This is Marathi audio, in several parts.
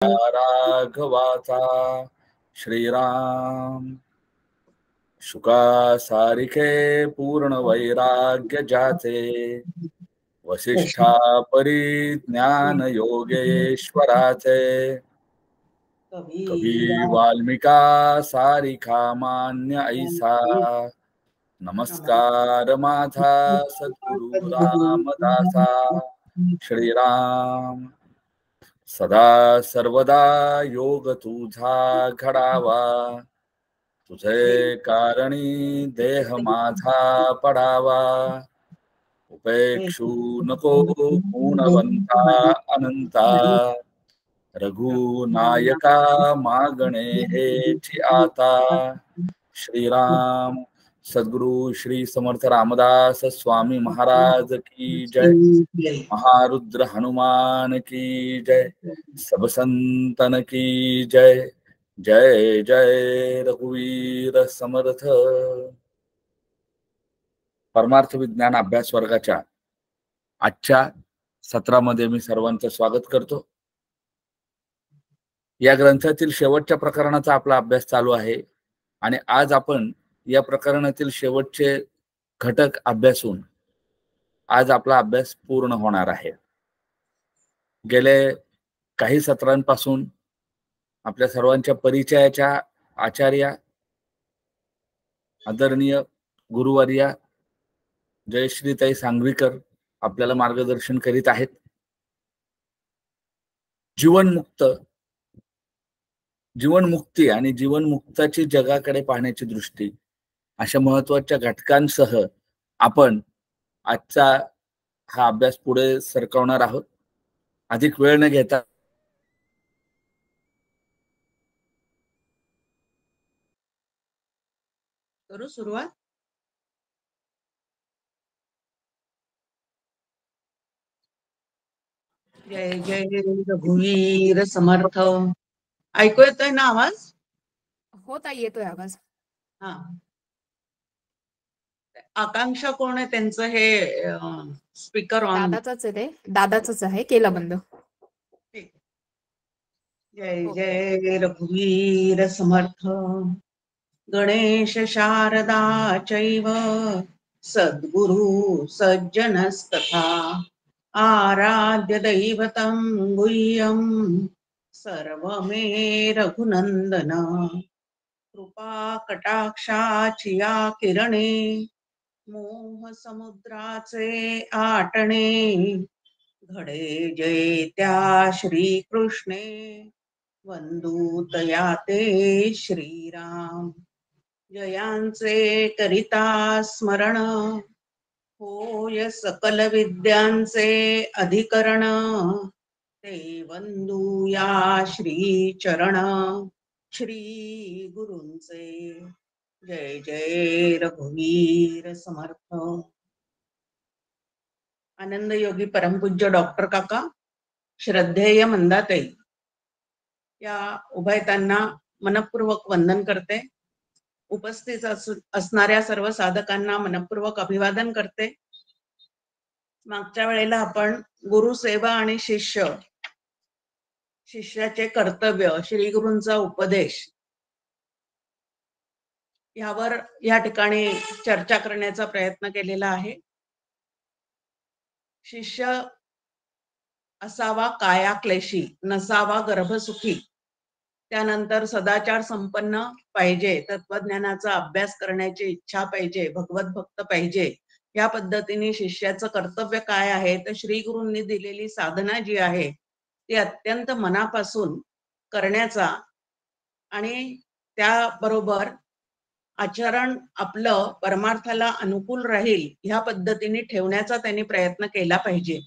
राघवाचा श्रीराम शुका सारिखे पूर्ण वैराग्य ज्याचे वसिष्ठा परिज्ञान योगेश्वराचे कवी वाल्मिका सारिखा मान्य ऐसा नमस्कार माझा सद्गुरु रामदासा श्रीराम सदा सर्वदा योग तुझा घडावा तुझे कारणी देह माझा पडावा उपेक्षू नको गुणवंता अनंता रघुनायका मागणे हेची आता श्रीराम सद्गुरु श्री समर्थ रामदास स्वामी महाराज की जय महारुद्र हनुमान की जय सब संतन की जय जय जय रघुवीर समर्थ। परमार्थ विज्ञान अभ्यास वर्गाच्या आजच्या सत्रामध्ये मी सर्वांचं स्वागत करतो। या ग्रंथातील शेवटच्या प्रकरणाचा आपला अभ्यास चालू आहे आणि आज आपण या प्रकरणातील शेवटचे घटक अभ्यासून आज आपला अभ्यास पूर्ण होणार आहे। गेले काही सत्रांपासून आपल्या सर्वांच्या परिचयाच्या आचार्य आदरणीय गुरुवर्या जयश्रीताई सांगवीकर आपल्याला मार्गदर्शन करीत आहेत। जीवनमुक्ती आणि जीवनमुक्ताची जगाकडे पाहण्याची दृष्टी अशा महत्त्वाच्या घटकांसह आपण आजचा हा अभ्यास पुढे सरकवणार आहोत। अधिक वेळ न घेता करू सुरुवात। जय जय रघुवीर समर्थ। ऐकू येतोय ना आवाज? हो ताई, येतोय आवाज। हा, आकांक्षा कोण आहे त्यांचं? हे स्पीकर ऑन दादाचंच आहे, ते दादाचंच आहे, केला बंद। जय जय रघुवीर समर्थ। गणेश शारदा चैव सद्गुरु सज्जनस्तथा आराध्य दैवतं गुह्यं सर्वमे रघुनंदन। कृपा कटाक्षाची या किरणे मोह समुद्राचे आटणे घडे जय त्या श्री कृष्णे वंदूतया ते श्रीराम। जयांचे करिता स्मरण होय सकल विद्यांचे अधिकरण ते वंदूया श्री चरण श्री गुरूंचे। जय जय रघुवीर समर्थ। आनंद योगी परमपूज्य डॉक्टर काका, श्रद्धेय मंदाताई या उभयतांना मनपूर्वक वंदन करते। उपस्थित असणाऱ्या सर्व साधकांना मनपूर्वक अभिवादन करते। मागच्या वेळेला आपण गुरुसेवा आणि शिष्याचे कर्तव्य, श्री गुरूंचा उपदेश यावर या ठिकाणी चर्चा करण्याचा प्रयत्न केलेला आहे। शिष्य असावा काया क्लेशी, नसावा गर्भसुखी, त्यानंतर सदाचार संपन्न पाहिजे, तत्वज्ञानाचा अभ्यास करण्याची इच्छा पाहिजे, भगवत भक्त पाहिजे। या पद्धतीने शिष्याचं कर्तव्य काय आहे तर श्री गुरूंनी दिलेली साधना जी आहे ती अत्यंत मनापासून करण्याचा आणि त्याबरोबर आचरण आपलं परमार्थाला अनुकूल राहील ह्या पद्धतीने ठेवण्याचा त्यांनी प्रयत्न केला पाहिजे,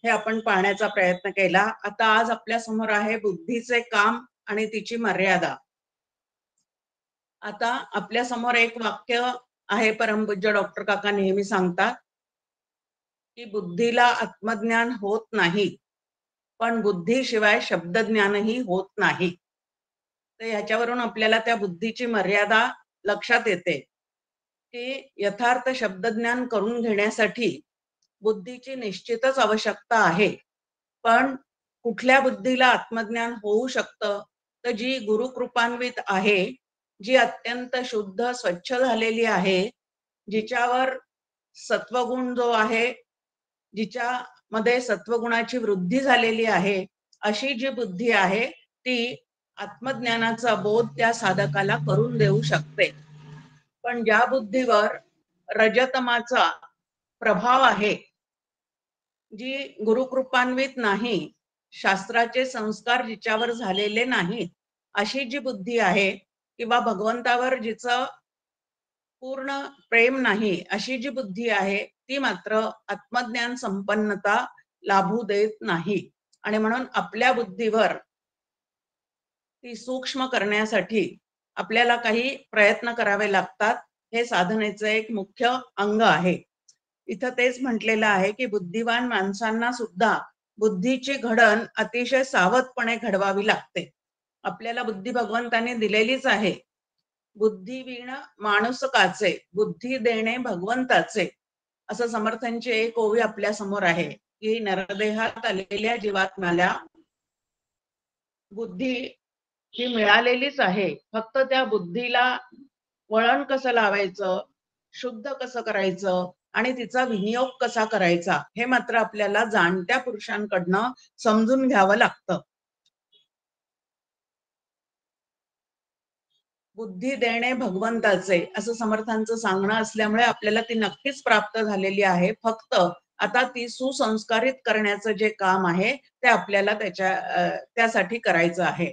हे आपण पाहण्याचा प्रयत्न केला। आता आज आपल्या समोर आहे बुद्धीचे काम आणि तिची मर्यादा। आता आपल्या समोर एक वाक्य आहे, परमपूज्य डॉक्टर काका नेहमी सांगतात की बुद्धीला आत्मज्ञान होत नाही, पण बुद्धीशिवाय शब्दज्ञानही होत नाही। तर ह्याच्यावरून आपल्याला त्या बुद्धीची मर्यादा लक्षात येते की यथार्थ शब्दज्ञान करून घेण्यासाठी बुद्धीची निश्चितच आवश्यकता आहे, पण कुठल्या बुद्धीला आत्मज्ञान होऊ शकतं, तर जी गुरुकृपान्वित आहे, जी अत्यंत शुद्ध स्वच्छ झालेली आहे, जिच्यावर सत्वगुण जो आहे, जिच्यामध्ये सत्वगुणाची वृद्धी झालेली आहे, अशी जी बुद्धी आहे ती आत्मज्ञानाचा बोध त्या साधकाला करून देऊ शकते. पण ज्या बुद्धीवर रजतमाचा प्रभाव आहे, जी गुरुकृपान्वित नाही, शास्त्राचे संस्कार जिच्यावर झालेले नाहीत, अशी जी बुद्धी आहे किंवा भगवंतावर जिचं पूर्ण प्रेम नाही, अशी जी बुद्धी आहे ती मात्र आत्मज्ञान संपन्नता लाभू देत नाही. आणि म्हणून आपल्या बुद्धीवर ती सूक्ष्म करण्यासाठी आपल्याला काही प्रयत्न करावे लागतात. हे साधनेचं एक मुख्य अंग आहे. इथं तेच म्हटलेलं आहे की बुद्धिवान माणसांना सुद्धा बुद्धीची घडण अतिशय सावधपणे घडवावी लागते. आपल्याला बुद्धी भगवंताने दिलेलीच आहे. बुद्धिवीण माणूसकाचे, बुद्धी देणे भगवंताचे, असं समर्थांची एक ओवी आपल्या समोर आहे की नरदेहात आलेल्या जीवात्म्याला बुद्धी ही मिळालेलीच आहे. फक्त त्या बुद्धीला वळण कसं लावायचं, शुद्ध कसं करायचं आणि तिचा विनियोग कसा करायचा, हे मात्र आपल्याला जाणत्या पुरुषांकडनं समजून घ्यावं लागतं. बुद्धी देणे भगवंताचे, असं समर्थांचं सांगणं असल्यामुळे आपल्याला ती नक्कीच प्राप्त झालेली आहे. फक्त आता ती सुसंस्कारित करण्याचं जे काम आहे ते आपल्याला त्यासाठी करायचं आहे.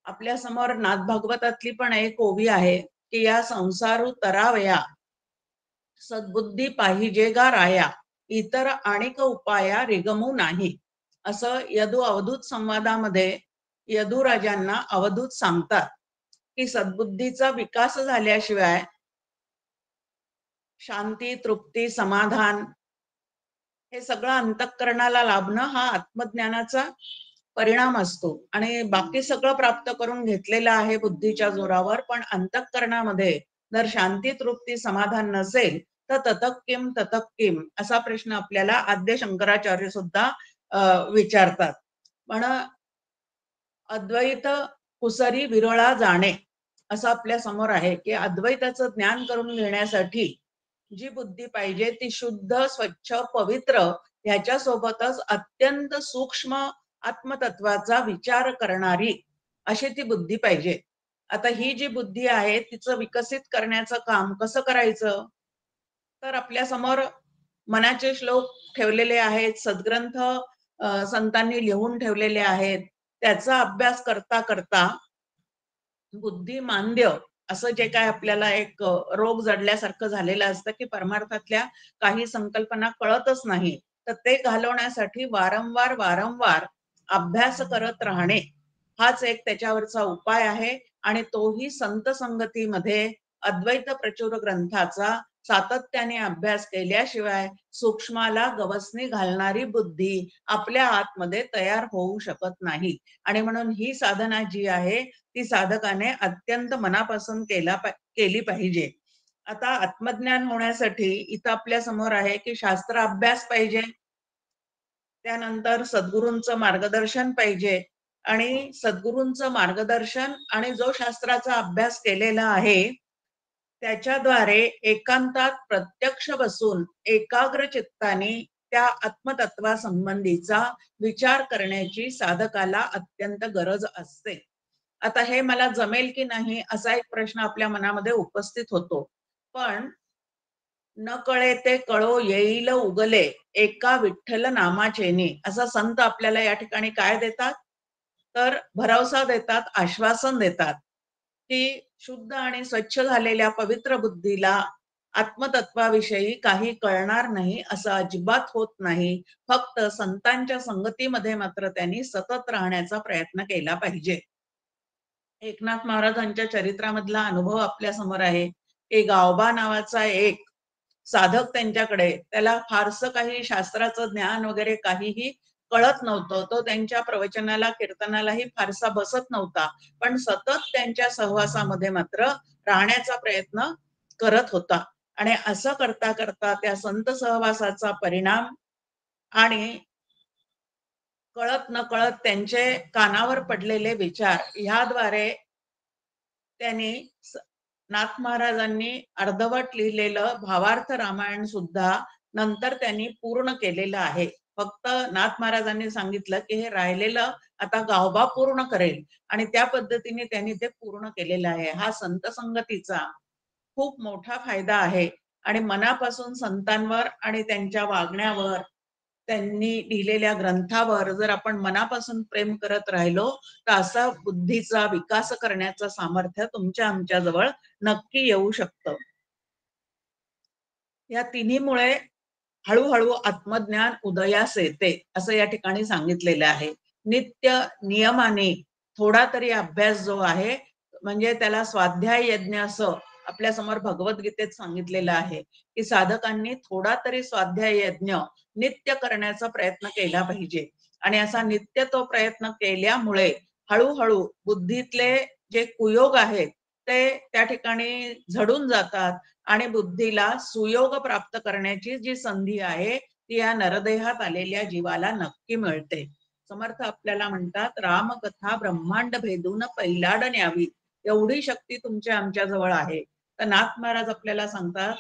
आपल्या समोर नाथ भागवतातली पण एक ओवी आहे की या संसारू तरावया, सद्बुद्धी पाहिजे गा राया, इतर अनेक उपाया रिगमू नाही, असं यदू अवधूत संवादामध्ये यदुराजांना अवधूत सांगतात की सद्बुद्धीचा विकास झाल्याशिवाय शांती, तृप्ती, समाधान हे सगळं अंतःकरणाला लाभणं हा आत्मज्ञानाचा परिणाम असतो. आणि बाकी सगळं प्राप्त करून घेतलेलं आहे बुद्धीच्या जोरावर, पण अंतःकरणामध्ये जर शांती, तृप्ती, समाधान नसेल तर ततः किम असा प्रश्न आपल्याला आद्य शंकराचार्य सुद्धा विचारतात. पण अद्वैत कुसरी विरळा जाणे, असं आपल्या समोर आहे की अद्वैताचं ज्ञान करून घेण्यासाठी जी बुद्धी पाहिजे ती शुद्ध, स्वच्छ, पवित्र, ह्याच्या सोबतच अत्यंत सूक्ष्म आत्मतत्वाचा विचार करणारी अशी ती बुद्धी पाहिजे. आता ही जी बुद्धी आहे तिचं विकसित करण्याचं काम कसं करायचं, तर आपल्या समोर मनाचे श्लोक ठेवलेले आहेत, सद्ग्रंथ संतांनी लिहून ठेवलेले आहेत. त्याचा अभ्यास करता करता बुद्धिमांद्य असं जे काय आपल्याला एक रोग जडल्यासारखं झालेलं असतं की परमार्थातल्या काही संकल्पना कळतच नाही, तर ते घालवण्यासाठी वारंवार वारंवार अभ्यास करत राहणे हाच एक त्याच्यावरचा उपाय आहे. आणि तोही संत संगतीमध्ये अद्वैत प्रचुर ग्रंथाचा सातत्याने अभ्यास केल्याशिवाय सूक्ष्माला गवसणी घालणारी बुद्धी आपल्या आतमध्ये तयार होऊ शकत नाही. आणि म्हणून ही साधना जी आहे ती साधकाने अत्यंत मनापासून केली पाहिजे. आता आत्मज्ञान होण्यासाठी इथं आपल्या समोर आहे की शास्त्र अभ्यास पाहिजे, त्यानंतर सद्गुरूंचं मार्गदर्शन पाहिजे. आणि सद्गुरूंचं मार्गदर्शन आणि जो शास्त्राचा अभ्यास केलेला आहे त्याच्याद्वारे एकांतात प्रत्यक्ष बसून एकाग्र चित्ताने त्या आत्मतत्वासंबंधीचा विचार करण्याची साधकाला अत्यंत गरज असते. आता हे मला जमेल की नाही असा एक प्रश्न आपल्या मनामध्ये उपस्थित होतो. पण न कळे ते कळो येईल उगले, एका विठ्ठल नामाचेनी, असा संत आपल्याला या ठिकाणी काय देतात, तर भरवसा देतात, आश्वासन देतात की शुद्ध आणि स्वच्छ झालेल्या पवित्र बुद्धीला आत्मतत्वाविषयी काही कळणार नाही असं अजिबात होत नाही. फक्त संतांच्या संगतीमध्ये मात्र त्यांनी सतत राहण्याचा प्रयत्न केला पाहिजे. एकनाथ महाराजांच्या चरित्रामधला अनुभव आपल्या समोर आहे की गावबा नावाचा एक साधक त्यांच्याकडे, त्याला फारसं काही शास्त्राचं ज्ञान वगैरे काहीही कळत नव्हतं. तो त्यांच्या प्रवचनाला, कीर्तनालाही फारसा बसत नव्हता, पण सतत त्यांच्या सहवासामध्ये मात्र राहण्याचा प्रयत्न करत होता. आणि असं करता करता त्या संत सहवासाचा परिणाम आणि कळत नकळत त्यांचे कानावर पडलेले विचार ह्याद्वारे त्यांनी नाथ महाराजांनी अर्धवट लिहिलेलं भावार्थ रामायण सुद्धा नंतर त्यांनी पूर्ण केलेलं आहे. फक्त नाथ महाराजांनी सांगितलं की हे राहिलेलं आता गावबा पूर्ण करेल आणि त्या पद्धतीने त्यांनी ते पूर्ण केलेलं आहे. हा संत संगतीचा खूप मोठा फायदा आहे आणि मनापासून संतांवर आणि त्यांच्या वागण्यावर, त्यांनी लिहिलेल्या ग्रंथावर जर आपण मनापासून प्रेम करत राहिलो तर असा बुद्धीचा विकास करण्याचं सामर्थ्य तुमच्या आमच्या जवळ नक्की येऊ शकतं. या तिन्हीमुळे हळूहळू आत्मज्ञान उदयास येते असं या ठिकाणी सांगितलेलं आहे. नित्य नियमाने थोडा तरी अभ्यास जो आहे, म्हणजे त्याला स्वाध्याय यज्ञ असं आपल्या समोर भगवद्गीतेत सांगितलेलं आहे की साधकांनी थोडा तरी स्वाध्याय यज्ञ नित्य करण्याचा प्रयत्न केला पाहिजे. आणि असा नित्य तो प्रयत्न केल्यामुळे हळूहळू बुद्धीतले जे कुयोग आहेत ते त्या ठिकाणी झडून जातात आणि बुद्धीला सुयोग प्राप्त करण्याची जी संधी आहे ती या नरदेहात आलेल्या जीवाला नक्की मिळते. समर्थ आपल्याला म्हणतात, रामकथा ब्रह्मांड भेदून पैलाड न्यावी, एवढी शक्ती तुमच्या आमच्या जवळ आहे. तर नाथ महाराज आपल्याला सांगतात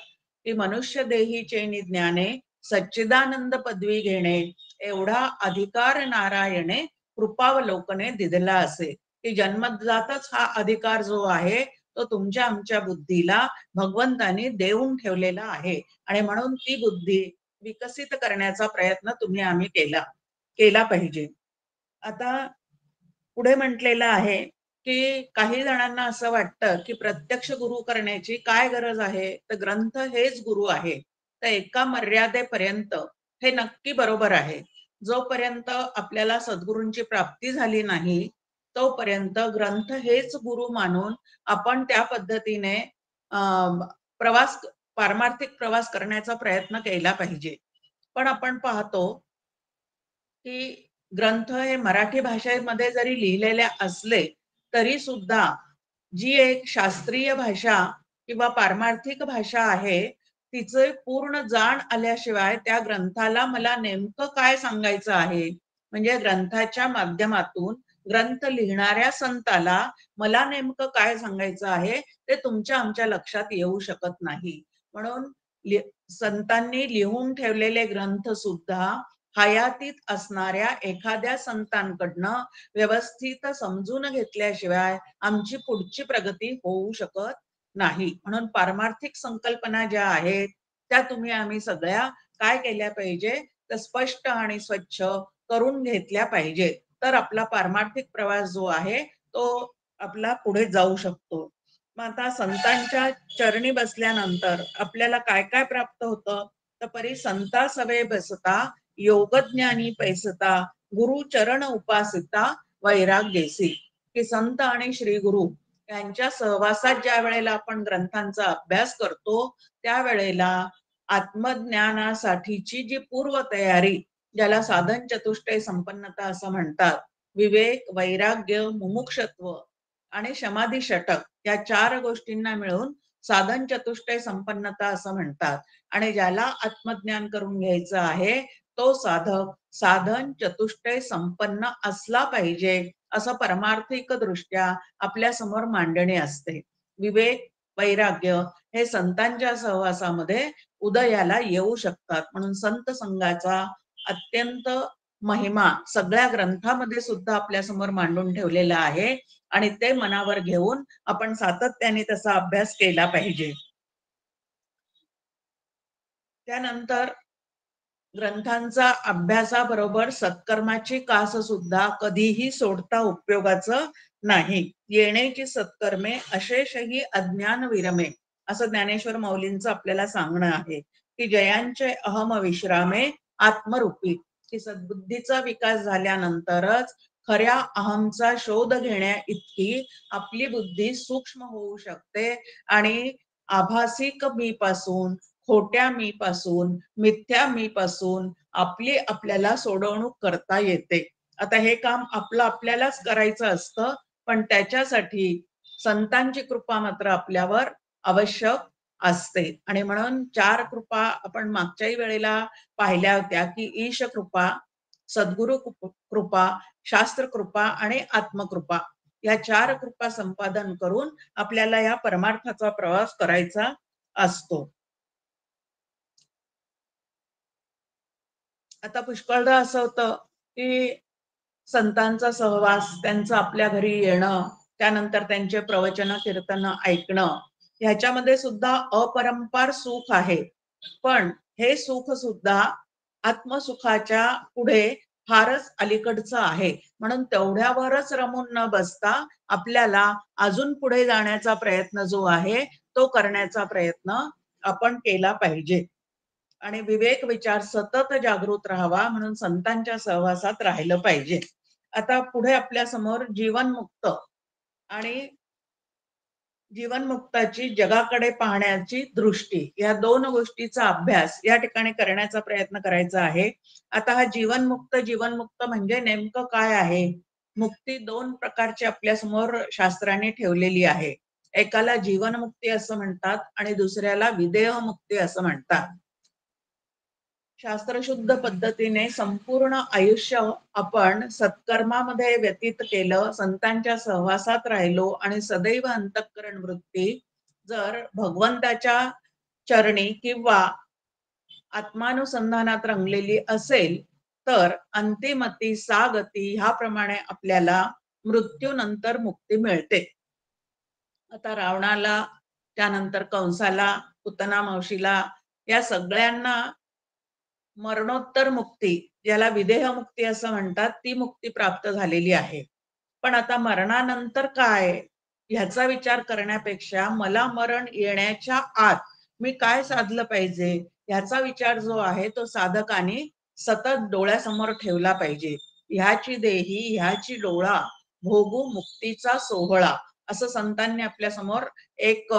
की मनुष्य देही चैनी ज्ञाने सच्चिदानंद पदवी घेणे, एवढा अधिकार नारायणे कृपावलोकने दिदला असे. की जन्मजातच हा अधिकार जो आहे तो तुमच्या आमच्या बुद्धीला भगवंतानी देऊन ठेवलेला आहे आणि म्हणून ती बुद्धी विकसित करण्याचा प्रयत्न तुम्ही आम्ही केला पाहिजे. आता पुढे म्हटलेलं आहे की काही जणांना असं वाटतं की प्रत्यक्ष गुरु करण्याची काय गरज आहे, तर ग्रंथ हेच गुरु आहे. तर एका मर्यादेपर्यंत हे नक्की बरोबर आहे. जोपर्यंत आपल्याला सद्गुरूंची प्राप्ती झाली नाही तोपर्यंत ग्रंथ हेच गुरु मानून आपण त्या पद्धतीने प्रवास, पारमार्थिक प्रवास करण्याचा प्रयत्न केला पाहिजे. पण आपण पाहतो की ग्रंथ हे मराठी भाषेमध्ये जरी लिहिलेले असले तरी सुद्धा जी एक शास्त्रीय भाषा किंवा पारमार्थिक भाषा आहे तिचे पूर्ण जाण आल्याशिवाय त्या ग्रंथाला मला नेमकं काय सांगायचं आहे, म्हणजे ग्रंथाच्या माध्यमातून ग्रंथ लिहिणाऱ्या संताला मला नेमकं काय सांगायचं आहे ते तुमच्या आमच्या लक्षात येऊ शकत नाही. म्हणून संतांनी लिहून ठेवलेले ग्रंथ सुद्धा हयातीत असणाऱ्या एखाद्या संतांकडनं व्यवस्थित समजून घेतल्याशिवाय आमची पुढची प्रगती होऊ शकत नाही. म्हणून पारमार्थिक संकल्पना ज्या आहेत त्या तुम्ही आम्ही सगळ्या काय केल्या पाहिजे, तर स्पष्ट आणि स्वच्छ करून घेतल्या पाहिजे. तर आपला पारमार्थिक प्रवास जो आहे तो आपला पुढे जाऊ शकतो. मग आता संतांच्या चरणी बसल्यानंतर आपल्याला काय काय प्राप्त होतं, तर परी संता सवे बसता योगज्ञानी पैसता गुरु चरण उपासिता वैराग्येसी. की संत आणि श्री गुरु यांच्या सहवासात ज्या वेळेला आपण ग्रंथांचा अभ्यास करतो त्यावेळेला आत्मज्ञानासाठीची जी पूर्व तयारी, ज्याला साधन चतुष्टय संपन्नता असं म्हणतात, विवेक, वैराग्य, मुमुक्षत्व आणि समाधी षटक या 4 गोष्टींना मिळून साधन चतुष्टय संपन्नता असं म्हणतात. आणि ज्याला आत्मज्ञान करून घ्यायचं आहे तो साधक साधन चतुष्टय संपन्न असला पाहिजे असं परमार्थिक दृष्ट्या आपल्या समोर मांडणी असते. विवेक, वैराग्य हे संतांच्या सहवासामध्ये उदयाला येऊ शकतात. म्हणून संत संघाचा अत्यंत महिमा सगळ्या ग्रंथामध्ये सुद्धा आपल्या समोर मांडून ठेवलेला आहे आणि ते मनावर घेऊन आपण सातत्याने त्याचा अभ्यास केला पाहिजे. त्यानंतर ग्रंथांचा अभ्यासाबरोबर सत्कर्माची कास सुद्धा कधीही सोडता उपयोगाचं नाही. येण्याची सत्कर्मे अशेषही अज्ञान विरमे असं ज्ञानेश्वर माऊलींचं आपल्याला सांगणं आहे की जयांचे अहम विश्रामे आत्मरूपी. की सद्बुद्धीचा विकास झाल्यानंतरच खऱ्या अहमचा शोध घेण्या इतकी आपली बुद्धी सूक्ष्म होऊ शकते आणि आभासिक मी पासून, खोट्या मी पासून, मिथ्या मी पासून आपली आपल्याला सोडवणूक करता येते. आता हे काम आपलं आपल्यालाच करायचं असतं, पण त्याच्यासाठी संतांची कृपा मात्र आपल्यावर आवश्यक असते. आणि म्हणून 4 कृपा आपण मागच्याही वेळेला पाहिल्या होत्या की ईश कृपा, सद्गुरु कृपा, शास्त्र कृपा आणि आत्मकृपा या 4 कृपा संपादन करून आपल्याला या परमार्थाचा प्रवास करायचा असतो. आता पुष्कळदा असं होतं की संतांचा सहवास, त्यांचं आपल्या घरी येणं, त्यानंतर त्यांचे प्रवचन कीर्तन ऐकणं, ह्याच्यामध्ये सुद्धा अपरंपार सुख आहे. पण हे सुख सुद्धा आत्मसुखाच्या पुढे फारच अलीकडचं आहे. म्हणून तेवढ्यावरच रमून न बसता आपल्याला अजून पुढे जाण्याचा प्रयत्न जो आहे तो करण्याचा प्रयत्न आपण केला पाहिजे. आणि विवेक विचार सतत जागृत राहावा म्हणून संतांच्या सहवासात राहिलं पाहिजे. आता पुढे आपल्या समोर जीवनमुक्त आणि जीवनमुक्ताची जगाकडे पाहण्याची दृष्टी या 2 गोष्टीचा अभ्यास या ठिकाणी करण्याचा प्रयत्न करायचा आहे. आता हा जीवनमुक्त म्हणजे नेमकं काय आहे? मुक्ती 2 प्रकारची आपल्या समोर शास्त्राने ठेवलेली आहे. एकाला जीवनमुक्ती असं म्हणतात आणि दुसऱ्याला विदेह मुक्ती असं म्हणतात. शास्त्रशुद्ध पद्धतीने संपूर्ण आयुष्य आपण सत्कर्मामध्ये व्यतीत केलं, संतांच्या सहवासात राहिलो आणि सदैव अंतःकरण वृत्ती जर भगवंताच्या चरणी किंवा आत्मानुसंधानात रंगलेली असेल तर अंतिमती सागती ह्याप्रमाणे आपल्याला मृत्यूनंतर मुक्ती मिळते. आता रावणाला, त्यानंतर कंसाला, पुतना मावशीला या सगळ्यांना मरणोत्तर मुक्ती, ज्याला विदेह मुक्ती असं म्हणतात, ती मुक्ती प्राप्त झालेली आहे. पण आता मरणानंतर काय ह्याचा विचार करण्यापेक्षा मला मरण येण्याच्या आत मी काय साधलं पाहिजे ह्याचा विचार जो आहे तो साधकाने सतत डोळ्यासमोर ठेवला पाहिजे. ह्याची देही ह्याची डोळा भोगू मुक्तीचा सोहळा असं संतांनी आपल्या समोर एक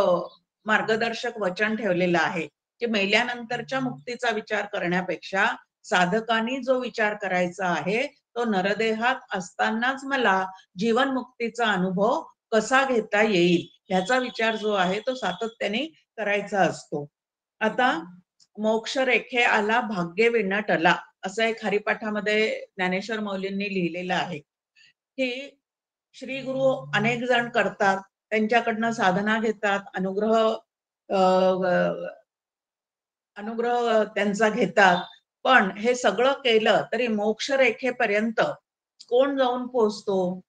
मार्गदर्शक वचन ठेवलेलं आहे की मेल्यानंतरच्या मुक्तीचा विचार करण्यापेक्षा साधकांनी जो विचार करायचा आहे तो नरदेहात असतानाच मला जीवनमुक्तीचा अनुभव कसा घेता येईल ह्याचा विचार जो आहे तो सातत्याने करायचा असतो. आता मोक्ष रेखे आला भाग्य विणटला असं एक हरिपाठामध्ये ज्ञानेश्वर माऊलींनी लिहिलेलं आहे की श्री गुरु अनेक जण करतात, त्यांच्याकडनं साधना घेतात, अनुग्रह त्यांचा घेतात. पण हे सगळं केलं तरी मोक्ष रेखेपर्यंत कोण जाऊन पोहोचतो?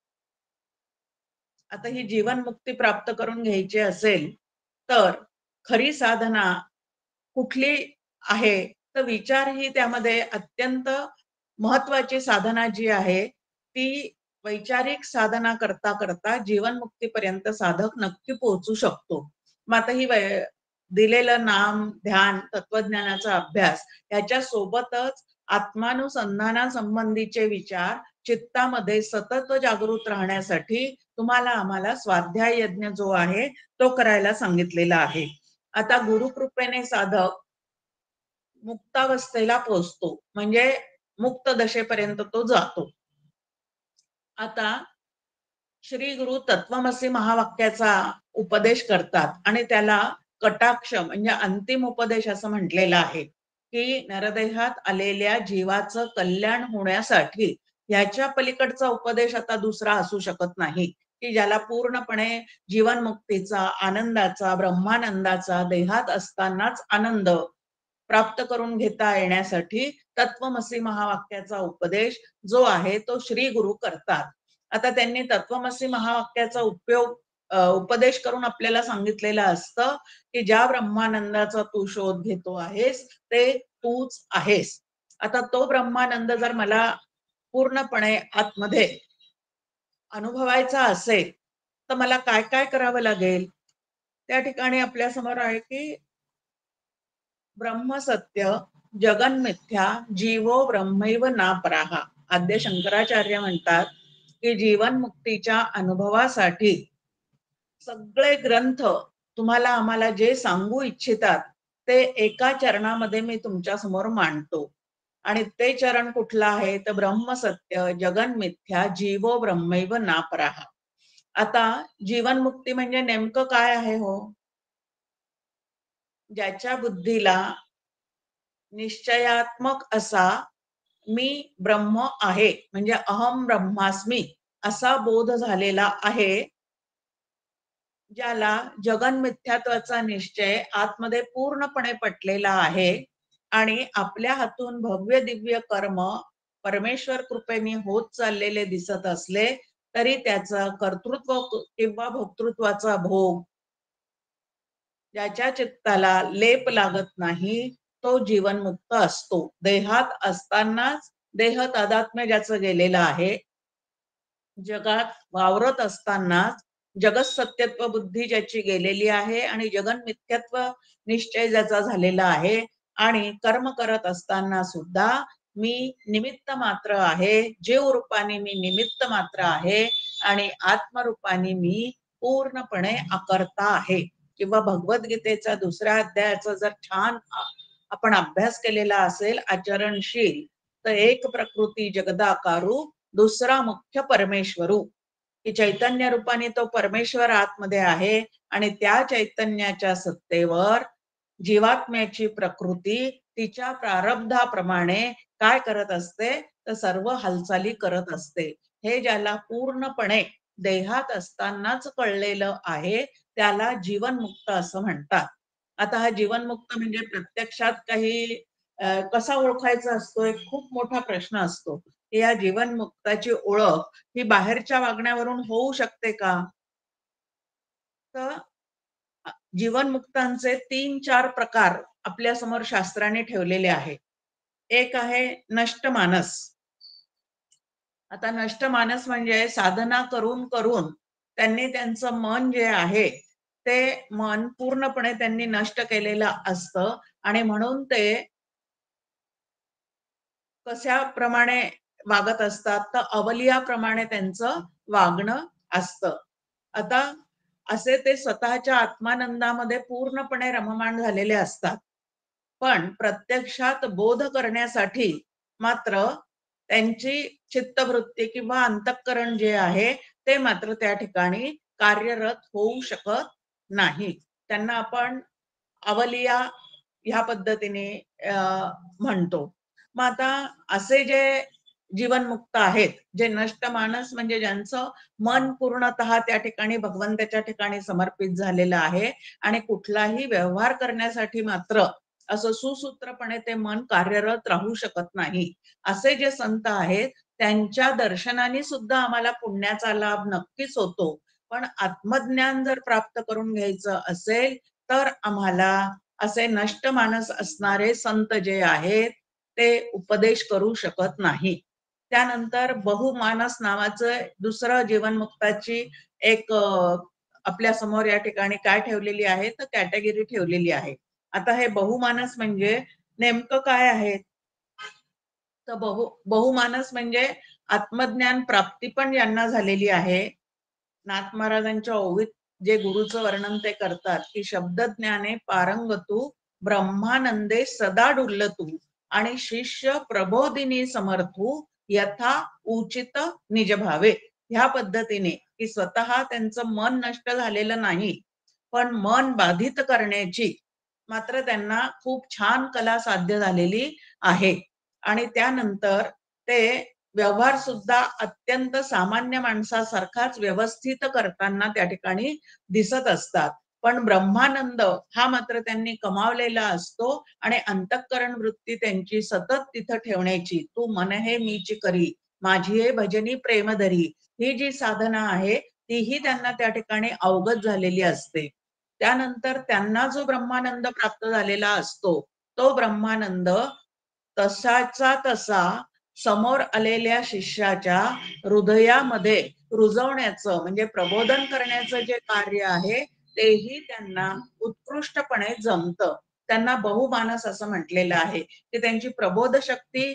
आता ही जीवनमुक्ती प्राप्त करून घ्यायची असेल तर खरी साधना कुठली आहे? तर विचार ही त्यामध्ये अत्यंत महत्वाची साधना जी आहे ती वैचारिक साधना करता करता जीवनमुक्तीपर्यंत साधक नक्की पोहोचू शकतो. मग आता ही दिलेलं नाम, ध्यान, तत्वज्ञानाचा अभ्यास याच्या सोबतच आत्मानुसंधानासंबंधीचे विचार चित्तामध्ये सतत जागृत राहण्यासाठी तुम्हाला आम्हाला स्वाध्याय यज्ञ जो आहे तो करायला सांगितलेला आहे. आता गुरुकृपेने साधक मुक्तावस्थेला पोहोचतो म्हणजे मुक्त दशेपर्यंत तो जातो. आता श्री गुरु तत्वमसी महावाक्याचा उपदेश करतात आणि त्याला कटाक्ष म्हणजे अंतिम उपदेश असं म्हटलेलं आहे की नरदेहात आलेल्या जीवाचं कल्याण होण्यासाठी याच्या पलीकडचा उपदेश आता दुसरा असू शकत नाही की ज्याला पूर्णपणे जीवनमुक्तीचा, आनंदाचा, ब्रह्मानंदाचा देहात असतानाच आनंद प्राप्त करून घेता येण्यासाठी तत्वमसी महावाक्याचा उपदेश जो आहे तो श्री गुरु करतात. आता त्यांनी तत्वमसी महावाक्याचा उपदेश करून आपल्याला सांगितलेलं असतं की ज्या ब्रह्मानंदाचा तू शोध घेतो आहेस ते तूच आहेस. आता तो ब्रह्मानंद जर मला पूर्णपणे आतमध्ये अनुभवायचा असेल तर मला काय काय करावं लागेल? त्या ठिकाणी आपल्या समोर आहे की ब्रह्मसत्य जगन्मिथ्या जीवो ब्रह्मैव नापराहा. आद्य शंकराचार्य म्हणतात की जीवन मुक्तीच्या अनुभवासाठी सगळे ग्रंथ तुम्हाला आम्हाला जे सांगू इच्छितात ते एका चरणामध्ये मी तुमच्या समोर मांडतो. आणि ते चरण कुठलं आहे तर ब्रह्मसत्य जगन्मिथ्या जीवो ब्रह्मैव नापराहा. आता जीवनमुक्ती म्हणजे नेमकं काय आहे हो? ज्याच्या बुद्धीला निश्चयात्मक असा मी ब्रह्म आहे म्हणजे अहम ब्रह्मास्मी असा बोध झालेला आहे, ज्याला जगन मिथ्यात्वाचा निश्चय आतमध्ये पूर्णपणे पटलेला आहे आणि आपल्या हातून भव्य दिव्य कर्म परमेश्वर कृपेने होत चाललेले दिसत असले तरी त्याचं कर्तृत्व किंवा भोक्तृत्वाचा भोग ज्याच्या चित्ताला लेप लागत नाही तो जीवनमुक्त असतो. देहात असतानाच देह तादात्म्य ज्याचं गेलेलं आहे, जगात वावरत असतानाच जगत सत्यत्व बुद्धी ज्याची गेलेली आहे आणि जगन मिथ्यत्व निश्चय ज्याचा झालेला आहे आणि कर्म करत असताना सुद्धा मी निमित्त मात्र आहे, जीव रूपाने मी निमित्त मात्र आहे आणि आत्मरूपाने मी पूर्णपणे अकर्ता आहे. किंवा भगवद्गीतेचा दुसऱ्या अध्यायाचा जर छान आपण अभ्यास केलेला असेल आचरणशील, तर एक प्रकृती जगदाकारू दुसरा मुख्य परमेश्वरू, की चैतन्य रूपाने तो परमेश्वर आतमध्ये आहे आणि त्या चैतन्याच्या सत्तेवर जीवात्म्याची प्रकृती तिच्या प्रारब्धाप्रमाणे काय करत असते, तर सर्व हालचाली करत असते. हे ज्याला पूर्णपणे देहात असतानाच कळलेलं आहे त्याला जीवनमुक्त असं म्हणतात. आता हा जीवनमुक्त म्हणजे प्रत्यक्षात काही कसा ओळखायचा असतो, एक खूप मोठा प्रश्न असतो. की या जीवनमुक्ताची ओळख ही बाहेरच्या वागण्यावरून होऊ शकते का? तर जीवनमुक्तांचे 3-4 प्रकार आपल्या समोर शास्त्राने ठेवलेले आहे. एक आहे नष्ट मानस. आता नष्ट मानस म्हणजे साधना करून करून त्यांनी त्यांचं मन जे आहे ते मन पूर्णपणे त्यांनी नष्ट केलेलं असतं आणि म्हणून ते कशाप्रमाणे वागत असतात, तर अवलियाप्रमाणे त्यांचं वागणं असतं. आता असे ते स्वतःच्या आत्मानंदामध्ये पूर्णपणे रममाण झालेले असतात, पण प्रत्यक्षात बोध करण्यासाठी मात्र त्यांची चित्तवृत्ती किंवा अंतःकरण जे आहे ते मात्र त्या ठिकाणी कार्यरत होऊ शकत नाही. त्यांना आपण अवलिया ह्या पद्धतीने म्हणतो. मग आता असे जे जीवनमुक्त आहेत, जे नष्ट मानस म्हणजे ज्यांचं मन पूर्णतः त्या ठिकाणी भगवंताच्या ठिकाणी समर्पित झालेलं आहे आणि कुठलाही व्यवहार करण्यासाठी मात्र असं सुसूत्रपणे ते मन कार्यरत राहू शकत नाही. असे जे संत आहेत त्यांच्या दर्शनाने सुद्धा आम्हाला पुण्याचा लाभ नक्कीच होतो. पण आत्मज्ञान जर प्राप्त करून घ्यायचं असेल तर आम्हाला असे नष्ट मानस असणारे संत जे आहेत ते उपदेश करू शकत नाही. त्यानंतर बहुमानस नावाचं दुसरं जीवनमुक्ताची एक आपल्या समोर या ठिकाणी काय ठेवलेली आहे, तर कॅटेगरी ठेवलेली आहे. आता हे बहुमानस म्हणजे नेमकं काय आहे, तर बहुमानस म्हणजे आत्मज्ञान प्राप्ती पण ज्यांना झालेली आहे. नाथ महाराजांच्या ओवीत जे गुरुचं वर्णन ते करतात की शब्दज्ञाने पारंगतू ब्रह्मानंदे सदा डुल्लतू आणि शिष्य प्रबोधिनी समर्थू यथा उचित निज भावे. ह्या पद्धतीने की स्वतः त्यांचं मन नष्ट झालेलं नाही, पण मन बाधित करण्याची मात्र त्यांना खूप छान कला साध्य झालेली आहे आणि त्यानंतर ते व्यवहार सुद्धा अत्यंत सामान्य माणसासारखाच व्यवस्थित करताना त्या ठिकाणी दिसत असतात. पण ब्रह्मानंद हा मात्र त्यांनी कमावलेला असतो आणि अंतःकरण वृत्ती त्यांची सतत तिथं ठेवण्याची, तू मन हे मीची करी माझी हे भजनी प्रेमधरी, ही जी साधना आहे तीही त्यांना त्या ठिकाणी अवगत झालेली असते. त्यानंतर त्यांना जो ब्रह्मानंद प्राप्त झालेला असतो तो ब्रह्मानंद तसाचा तसा समोर आलेल्या शिष्याच्या हृदयामध्ये रुजवण्याचं म्हणजे प्रबोधन करण्याचं जे कार्य आहे तेही त्यांना उत्कृष्टपणे जमतं. त्यांना बहुमानस असं म्हटलेलं आहे की त्यांची प्रबोध शक्ती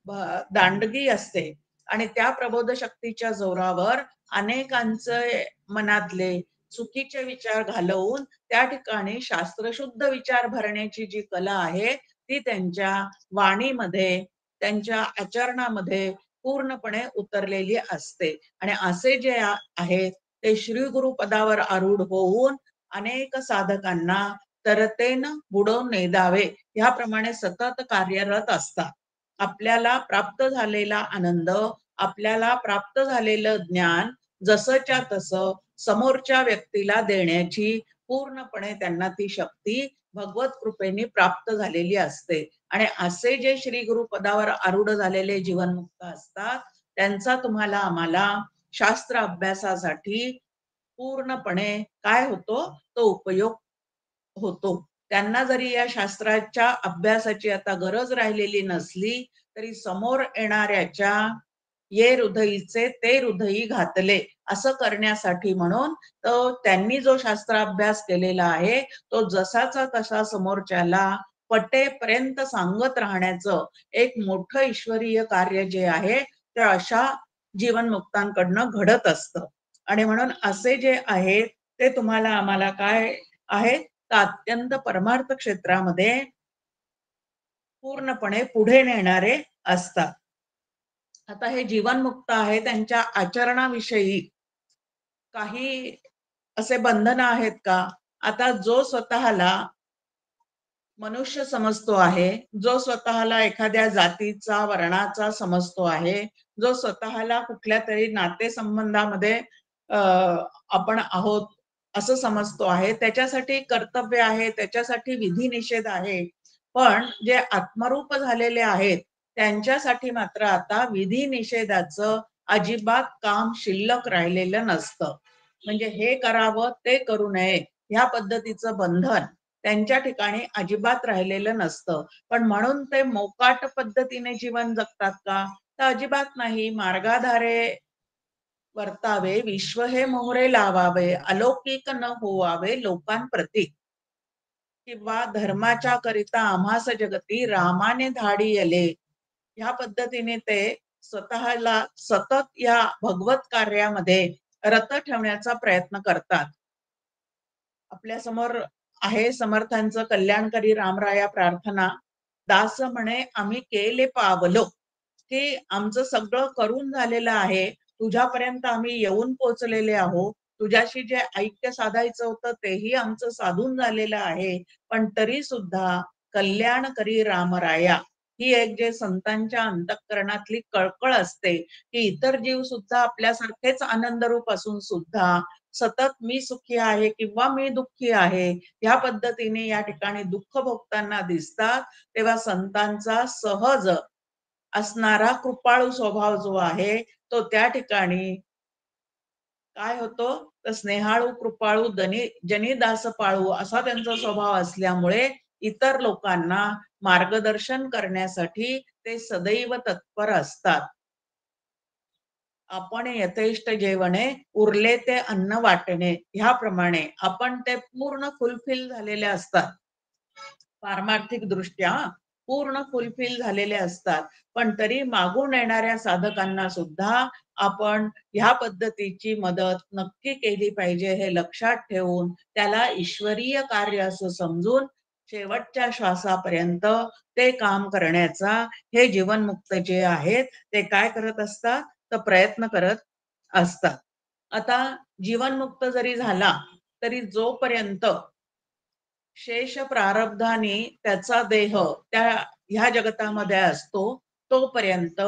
दांडगी असते आणि त्या प्रबोध शक्तीच्या जोरावर अनेकांचे मनातले चुकीचे विचार घालवून त्या ठिकाणी शास्त्रशुद्ध विचार भरण्याची जी कला आहे ती त्यांच्या वाणीमध्ये त्यांच्या आचरणामध्ये पूर्णपणे उतरलेली असते. आणि असे जे आहेत ते श्री गुरु पदावर आरूढ होऊन अनेक साधकांना तरतेन बुडवून नेदावे ह्याप्रमाणे सतत कार्यरत असतात. आपल्याला प्राप्त झालेला आनंद, आपल्याला प्राप्त झालेलं ज्ञान जसंच्या तसं समोरच्या व्यक्तीला देण्याची पूर्णपणे त्यांना ती शक्ती भगवत कृपेने प्राप्त झालेली असते. आणि असे जे श्री गुरु पदावर आरूढ झालेले जीवनमुक्त असतात, त्यांचा तुम्हाला आम्हाला शास्त्र अभ्यासासाठी पूर्णपणे काय होतो, तो उपयोग होतो. त्यांना जरी या शास्त्राच्या अभ्यासाची आता गरज राहिलेली नसली तरी समोर येणाऱ्याच्या ये हृदयीचे ते हृदयी घातले असं करण्यासाठी म्हणून तो त्यांनी जो शास्त्राभ्यास केलेला आहे तो जसाचा तसा समोरच्याला पटेपर्यंत सांगत राहण्याचं एक मोठं ईश्वरीय कार्य जे आहे ते अशा जीवनमुक्तांकडनं घडत असतं. आणि म्हणून असे जे आहेत ते तुम्हाला आम्हाला काय आहेत, तर अत्यंत परमार्थ क्षेत्रामध्ये पूर्णपणे पुढे नेणारे असतात. आता हे जीवनमुक्त आहे, त्यांच्या आचरणाविषयी काही असे बंधन आहेत का? आता जो स्वतःला मनुष्य समजतो आहे, जो स्वतःला एखाद्या जातीचा वर्णाचा समजतो आहे, जो स्वतःला कुठल्या तरी नातेसंबंधामध्ये आपण आहोत असं समजतो आहे, त्याच्यासाठी कर्तव्य आहे, त्याच्यासाठी विधी निषेध आहे. पण जे आत्मरूप झालेले आहेत त्यांच्यासाठी मात्र आता विधी निषेधाचं अजिबात काम शिल्लक राहिलेलं नसतं. म्हणजे हे करावं ते करू नये ह्या पद्धतीचं बंधन त्यांच्या ठिकाणी अजिबात राहिलेलं नसतं. पण म्हणून ते मोकाट पद्धतीने जीवन जगतात का? तर अजिबात नाही. मार्गाधारे वर्तावे, विश्व हे मोहरे लावावे, अलौकिक न होवावे लोकांप्रती, किंवा धर्माच्या करिता आम्हास जगती रामाने धाडी येले, ह्या पद्धतीने ते स्वतःला सतत या भगवत कार्यामध्ये रत ठेवण्याचा प्रयत्न करतात. आपल्या समोर आहे समर्थांचं कल्याणकारी रामराया प्रार्थना. दास म्हणे आम्ही केले पावलो, की आमचं सगळं करून झालेलं आहे, तुझ्यापर्यंत आम्ही येऊन पोहोचलेले आहोत, तुझ्याशी जे ऐक्य साधायचं होतं तेही आमचं साधून झालेलं आहे. पण तरी सुद्धा कल्याणकरी रामराया ही एक जे संतांच्या अंतःकरणातली कळकळ असते, की इतर जीव सुद्धा आपल्यासारखेच आनंदरूप असून सुद्धा सतत मी सुखी आहे किंवा मी दुःखी आहे ह्या पद्धतीने या ठिकाणी दुःख भोगताना दिसतात. तेव्हा संतांचा सहज असणारा कृपाळू स्वभाव जो आहे तो त्या ठिकाणी काय होतो, तर स्नेहाळू कृपाळू जनी दास पाळू असा त्यांचा स्वभाव असल्यामुळे इतर लोकांना मार्गदर्शन करण्यासाठी ते सदैव तत्पर असतात. आपण यथेष्ट जेवणे उरले ते अन्न वाटणे, ह्याप्रमाणे आपण ते पूर्ण फुलफिल झालेले असतात. पारमार्थिक दृष्ट्या पूर्ण फुलफिल झालेले असतात. पण तरी मागून येणाऱ्या साधकांना सुद्धा आपण ह्या पद्धतीची मदत नक्की केली पाहिजे हे लक्षात ठेवून त्याला ईश्वरीय कार्य असं समजून शेवटच्या श्वासापर्यंत ते काम करण्याचा हे जीवनमुक्त जे आहेत ते काय करत असतात, तर प्रयत्न करत असतात. आता जीवनमुक्त जरी झाला तरी जोपर्यंत शेष प्रारब्धाने त्याचा देह त्या ह्या जगतामध्ये असतो तोपर्यंत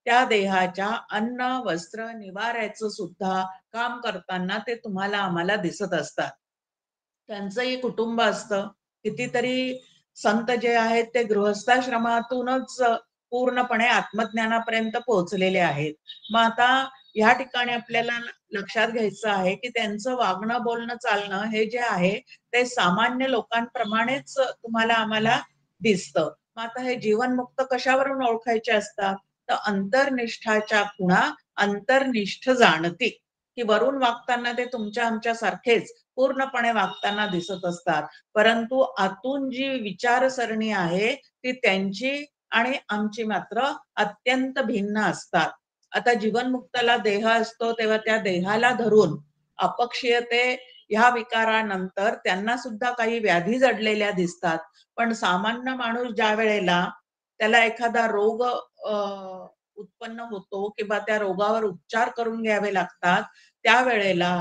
त्या देहाच्या अन्न वस्त्र निवाऱ्याचं सुद्धा काम करताना ते तुम्हाला आम्हाला दिसत असतात. त्यांचंही कुटुंब असतं. कितीतरी संत जे आहेत ते गृहस्थाश्रमातूनच पूर्णपणे आत्मज्ञानापर्यंत पोहोचलेले आहेत. मग आता या ठिकाणी आपल्याला लक्षात घ्यायचं आहे की त्यांचं वागणं बोलणं चालणं हे जे आहे ते सामान्य लोकांप्रमाणेच तुम्हाला आम्हाला दिसतं. मग आता हे जीवनमुक्त कशावरून ओळखायचे असतात, तर अंतर्निष्ठाच्या खुणा अंतर्निष्ठ जाणती, की वरून वागताना ते तुमच्या आमच्या सारखेच पूर्णपणे वागताना दिसत असतात. परंतु आतून जी विचारसरणी आहे ती त्यांची आणि आमची मात्र अत्यंत भिन्न असतात. आता जीवनमुक्ताला देह असतो तेव्हा त्या देहाला धरून अपक्षीयते ह्या विकारानंतर त्यांना सुद्धा काही व्याधी जडलेल्या दिसतात. पण सामान्य माणूस ज्या वेळेला त्याला एखादा रोग उत्पन्न होतो किंवा त्या रोगावर उपचार करून घ्यावे लागतात, त्यावेळेला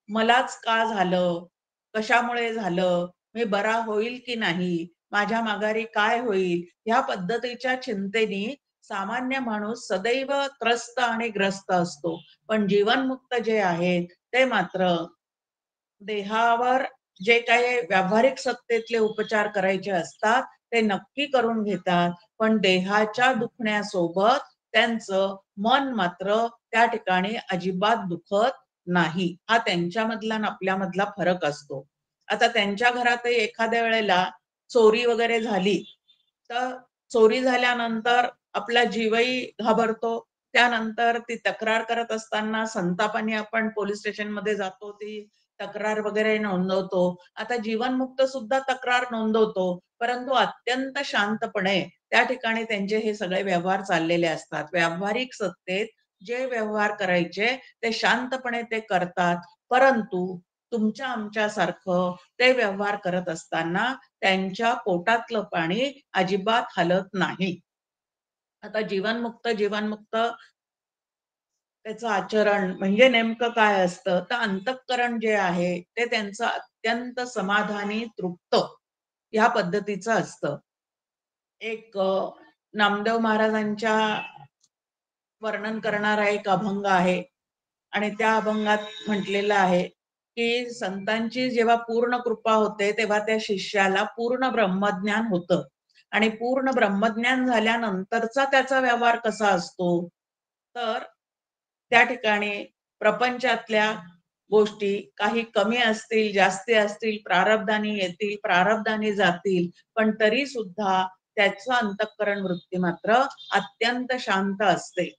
मलाच का झालं, कशामुळे झालं, मी बरा होईल की नाही, माझ्या माघारी काय होईल, ह्या पद्धतीच्या चिंतेने सामान्य माणूस सदैव त्रस्त आणि ग्रस्त असतो, पण जीवनमुक्त जे आहेत ते मात्र देहावर जे काही व्यावहारिक सत्तेतले उपचार करायचे असतात ते नक्की करून घेतात, पण देहाच्या दुखण्यासोबत त्यांचं मन मात्र त्या ठिकाणी अजिबात दुखत नाही. हा त्यांच्यामधला आणि आपल्यामधला फरक असतो. आता त्यांच्या घरातही एखाद्या वेळेला चोरी वगैरे झाली, तर चोरी झाल्यानंतर आपला जीवही घाबरतो. त्यानंतर ती तक्रार करत असताना संतापाने आपण पोलीस स्टेशनमध्ये जातो, ती तक्रार वगैरे नोंदवतो. आता जीवनमुक्त सुद्धा तक्रार नोंदवतो, परंतु अत्यंत शांतपणे त्या ठिकाणी त्यांचे हे सगळे व्यवहार चाललेले असतात. व्यावहारिक सत्तेत जे व्यवहार करायचे ते शांतपणे ते करतात, परंतु तुमच्या आमच्यासारखं ते व्यवहार करत असताना त्यांच्या पोटातलं पाणी अजिबात हलत नाही. आता जीवनमुक्त त्याचं आचरण म्हणजे नेमकं काय असतं, तर अंतःकरण जे आहे ते त्यांचं अत्यंत समाधानी, तृप्त ह्या पद्धतीचं असतं. एक नामदेव महाराजांच्या वर्णन करणारा एक अभंग आहे आणि त्या अभंगात म्हटलेलं आहे, की संतांची जेव्हा पूर्ण कृपा होते, तेव्हा त्या शिष्याला पूर्ण ब्रह्मज्ञान होतं आणि पूर्ण ब्रह्मज्ञान झाल्यानंतरचा त्याचा व्यवहार कसा असतो, तर त्या ठिकाणी प्रपंचातल्या गोष्टी काही कमी असतील, जास्ती असतील, प्रारब्धाने येतील, प्रारब्धाने जातील, पण तरी सुद्धा त्याचं अंतःकरण वृत्ती मात्र अत्यंत शांत असते.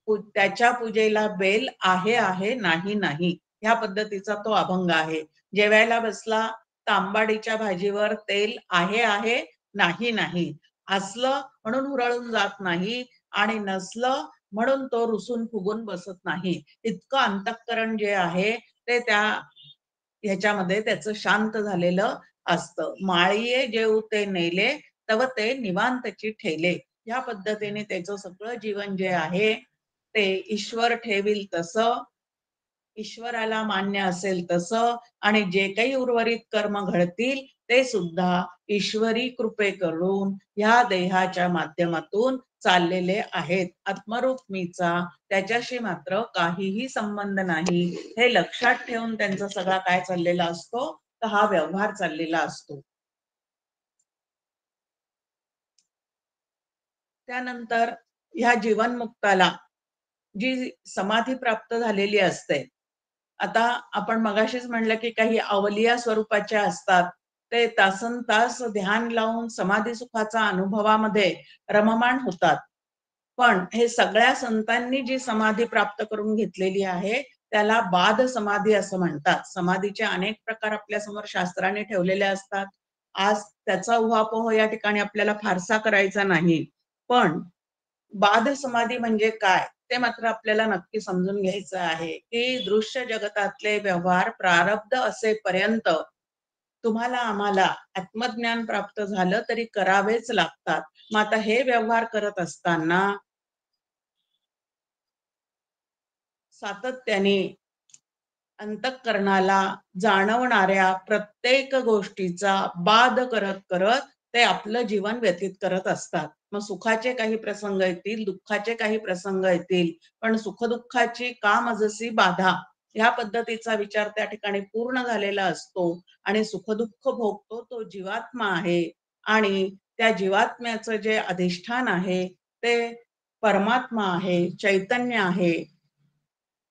त्याच्या पूजेला बेल आहे, नाही. ह्या पद्धतीचा तो अभंग आहे. जेवायला बसला, तांबाडीच्या भाजीवर तेल आहे, नाही. असलं म्हणून हुरळून जात नाही आणि नसलं म्हणून तो रुसून फुगून बसत नाही. इतकं अंतःकरण जे आहे ते त्या ह्याच्यामध्ये त्याचं शांत झालेलं असतं. माळीये जेऊ ते नेले, तव ते निवांतची ठेले. या पद्धतीने त्याचं सगळं जीवन जे आहे ते ईश्वर ठेवील तसं, ईश्वराला मान्य असेल तसं आणि जे काही उर्वरित कर्म घडतील ते सुद्धा ईश्वरी कृपेकडून ह्या देहाच्या माध्यमातून चाललेले आहेत. आत्मरूप मीचा त्याच्याशी मात्र काहीही संबंध नाही. हे लक्षात ठेवून त्यांचा सगळा काय चाललेला असतो, तर हा व्यवहार चाललेला असतो. त्यानंतर ह्या जीवनमुक्ताला जी समाधी प्राप्त झालेली असते, आता आपण मगाशीच म्हणलं की काही अवलिया स्वरूपाच्या असतात, ते तासनतास ध्यान लावून समाधी सुखाचा अनुभवामध्ये रममाण होतात. पण हे सगळ्या संतांनी जी समाधी प्राप्त करून घेतलेली आहे त्याला बाद समाधी असं म्हणतात. समाधीचे अनेक प्रकार आपल्या समोर शास्त्राने ठेवलेले असतात. आज त्याचा उहापोह या ठिकाणी आपल्याला फारसा करायचा नाही, पण बाद समाधी म्हणजे काय ते मात्र आपल्याला नक्की समजून घ्यायचं आहे, की दृश्य जगतातले व्यवहार प्रारब्ध असेपर्यंत तुम्हाला आम्हाला आत्मज्ञान प्राप्त झालं तरी करावेच लागतात. मग आता हे व्यवहार करत असताना सातत्याने अंतःकरणाला जाणवणाऱ्या प्रत्येक गोष्टीचा बाद करत करत ते आपलं जीवन व्यतीत करत असतात. मग सुखाचे काही प्रसंग येतील, दुःखाचे काही प्रसंग येतील, पण सुखदुःखाची कामजसी बाधा ह्या पद्धतीचा विचार त्या ठिकाणी पूर्ण झालेला असतो आणि सुखदुःख भोगतो तो जीवात्मा आहे आणि त्या जीवात्म्याचं जे अधिष्ठान आहे ते परमात्मा आहे, चैतन्य आहे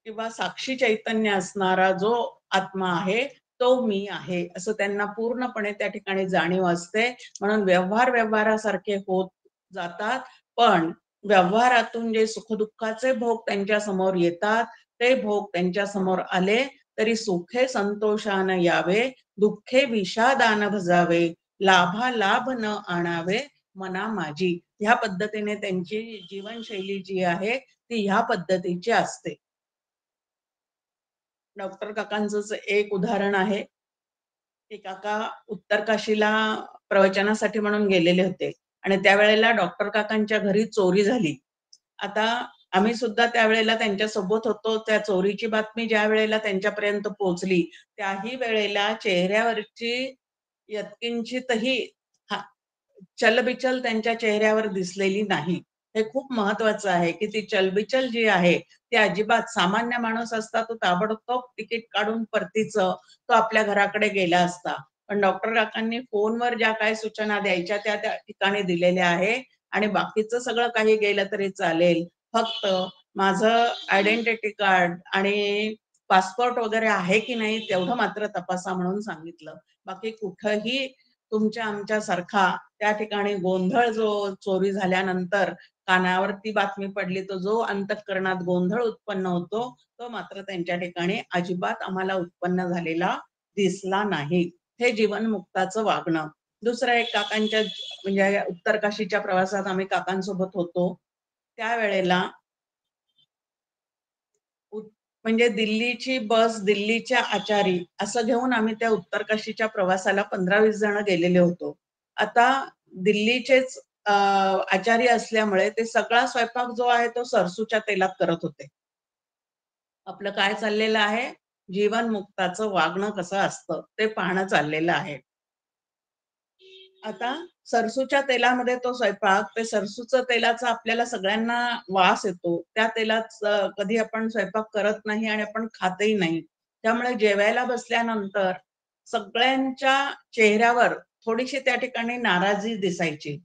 किंवा साक्षी चैतन्य असणारा जो आत्मा आहे तो मी आहे असं त्यांना पूर्णपणे त्या ठिकाणी जाणीव असते. म्हणून व्यवहारासारखे होत जातात, पण व्यवहारातून जे सुखदुःखाचे भोग त्यांच्या समोर येतात ते भोग त्यांच्या समोर आले तरी सुखे संतोषानं यावे, दुःखे विषादान भजावे, लाभा लाभ न आणावे मना माझी. ह्या पद्धतीने त्यांची जीवनशैली जी आहे ती ह्या पद्धतीची असते. डॉक्टर काकांचंच एक उदाहरण आहे, की काका उत्तर काशीला प्रवचनासाठी म्हणून गेलेले होते आणि त्यावेळेला डॉक्टर काकांच्या घरी चोरी झाली. आता आम्ही सुद्धा त्यावेळेला त्यांच्या सोबत होतो. त्या चोरीची बातमी ज्या वेळेला त्यांच्यापर्यंत पोहोचली त्याही वेळेला चेहऱ्यावरची यत्किंचितही चलबिचल त्यांच्या चेहऱ्यावर दिसलेली नाही. हे खूप महत्वाचं आहे की ती चलबिचल जी आहे ती अजिबात, सामान्य माणूस असता तो ताबडतोब तिकीट काढून परतीचं तो आपल्या घराकडे गेला असता. पण डॉक्टर काकांनी फोनवर ज्या काही सूचना द्यायच्या त्या त्या ठिकाणी दिलेल्या आहे आणि बाकीचं सगळं काही गेलं तरी चालेल. फक्त माझं आयडेंटिटी कार्ड आणि पासपोर्ट वगैरे आहे की नाही तेवढं मात्र तपासा म्हणून सांगितलं. बाकी कुठंही तुमच्या आमच्यासारखा त्या ठिकाणी गोंधळ जो चोरी झाल्यानंतर कानावरती बातमी पडली तो जो अंतःकरणात गोंधळ उत्पन्न होतो तो मात्र त्यांच्या ठिकाणी अजिबात आम्हाला उत्पन्न झालेला दिसला नाही. हे जीवनमुक्ताचं वागणं. दुसरं एक काकांच्या म्हणजे उत्तर काशीच्या प्रवासात आम्ही काकांसोबत होतो त्यावेळेला उत- म्हणजे दिल्लीची बस, दिल्लीच्या आचारी असं घेऊन आम्ही त्या उत्तरकाशीच्या प्रवासाला 15-20 जण गेलेले होतो. आता दिल्लीचेच आचारी असल्यामुळे ते सगळा स्वयंपाक जो आहे तो सरसूच्या तेलात करत होते. आपलं काय चाललेलं आहे, जीवनमुक्ताचं वागणं कसं असतं ते पाहणं चाललेलं आहे. आता सरसूच्या तेलामध्ये तो स्वयंपाक, ते सरसूचं तेलाचा आपल्याला सगळ्यांना वास येतो. त्या तेलात कधी आपण स्वयंपाक करत नाही आणि आपण खातही नाही. त्यामुळे जेवायला बसल्यानंतर सगळ्यांच्या चेहऱ्यावर थोडीशी त्या ठिकाणी नाराजी दिसायची.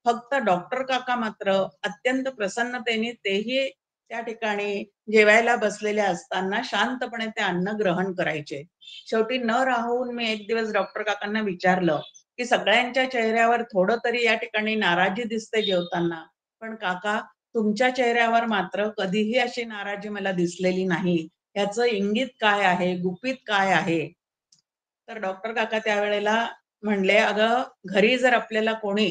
फक्त डॉक्टर काका मात्र अत्यंत प्रसन्नतेने तेही त्या ठिकाणी जेवायला बसलेले असताना शांतपणे ते अन्न ग्रहण करायचे. शेवटी न राहून मी एक दिवस डॉक्टर काकांना विचारलं, की सगळ्यांच्या चेहऱ्यावर थोडं तरी या ठिकाणी नाराजी दिसते जेवताना. पण काका, तुमच्या चेहऱ्यावर मात्र कधीही अशी नाराजी मला दिसलेली नाही. याचं इंगित काय आहे? गुपित काय आहे? तर डॉक्टर काका त्यावेळेला म्हणले, "अगं, घरी जर आपल्याला कोणी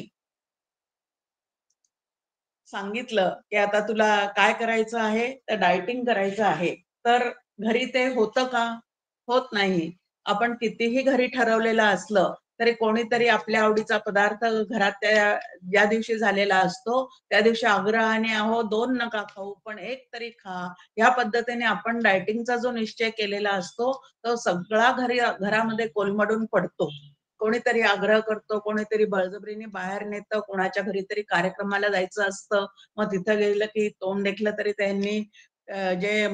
सांगितलं, की आता तुला काय करायचं आहे? तर डायटिंग करायचं आहे." तर घरी ते होतं का? होत नाही. आपण कितीही घरी ठरवलेलं असलं, तरी कोणीतरी आपल्या आवडीचा पदार्थ घरात त्या ज्या दिवशी झालेला असतो, त्या दिवशी आग्रहाने "अहो 2 नका खाऊ, पण 1 तरी खा." या पद्धतीने आपण डायटिंगचा जो निश्चय केलेला असतो, तो सगळा घरामध्ये कोलमडून पडतो. कोणीतरी आग्रह करतो, कोणीतरी बळजबरीने बाहेर नेतं, कोणाच्या घरी तरी कार्यक्रमाला जायचं असतं. मग तिथं गेलं की तोंड देखलं तरी त्यांनी जे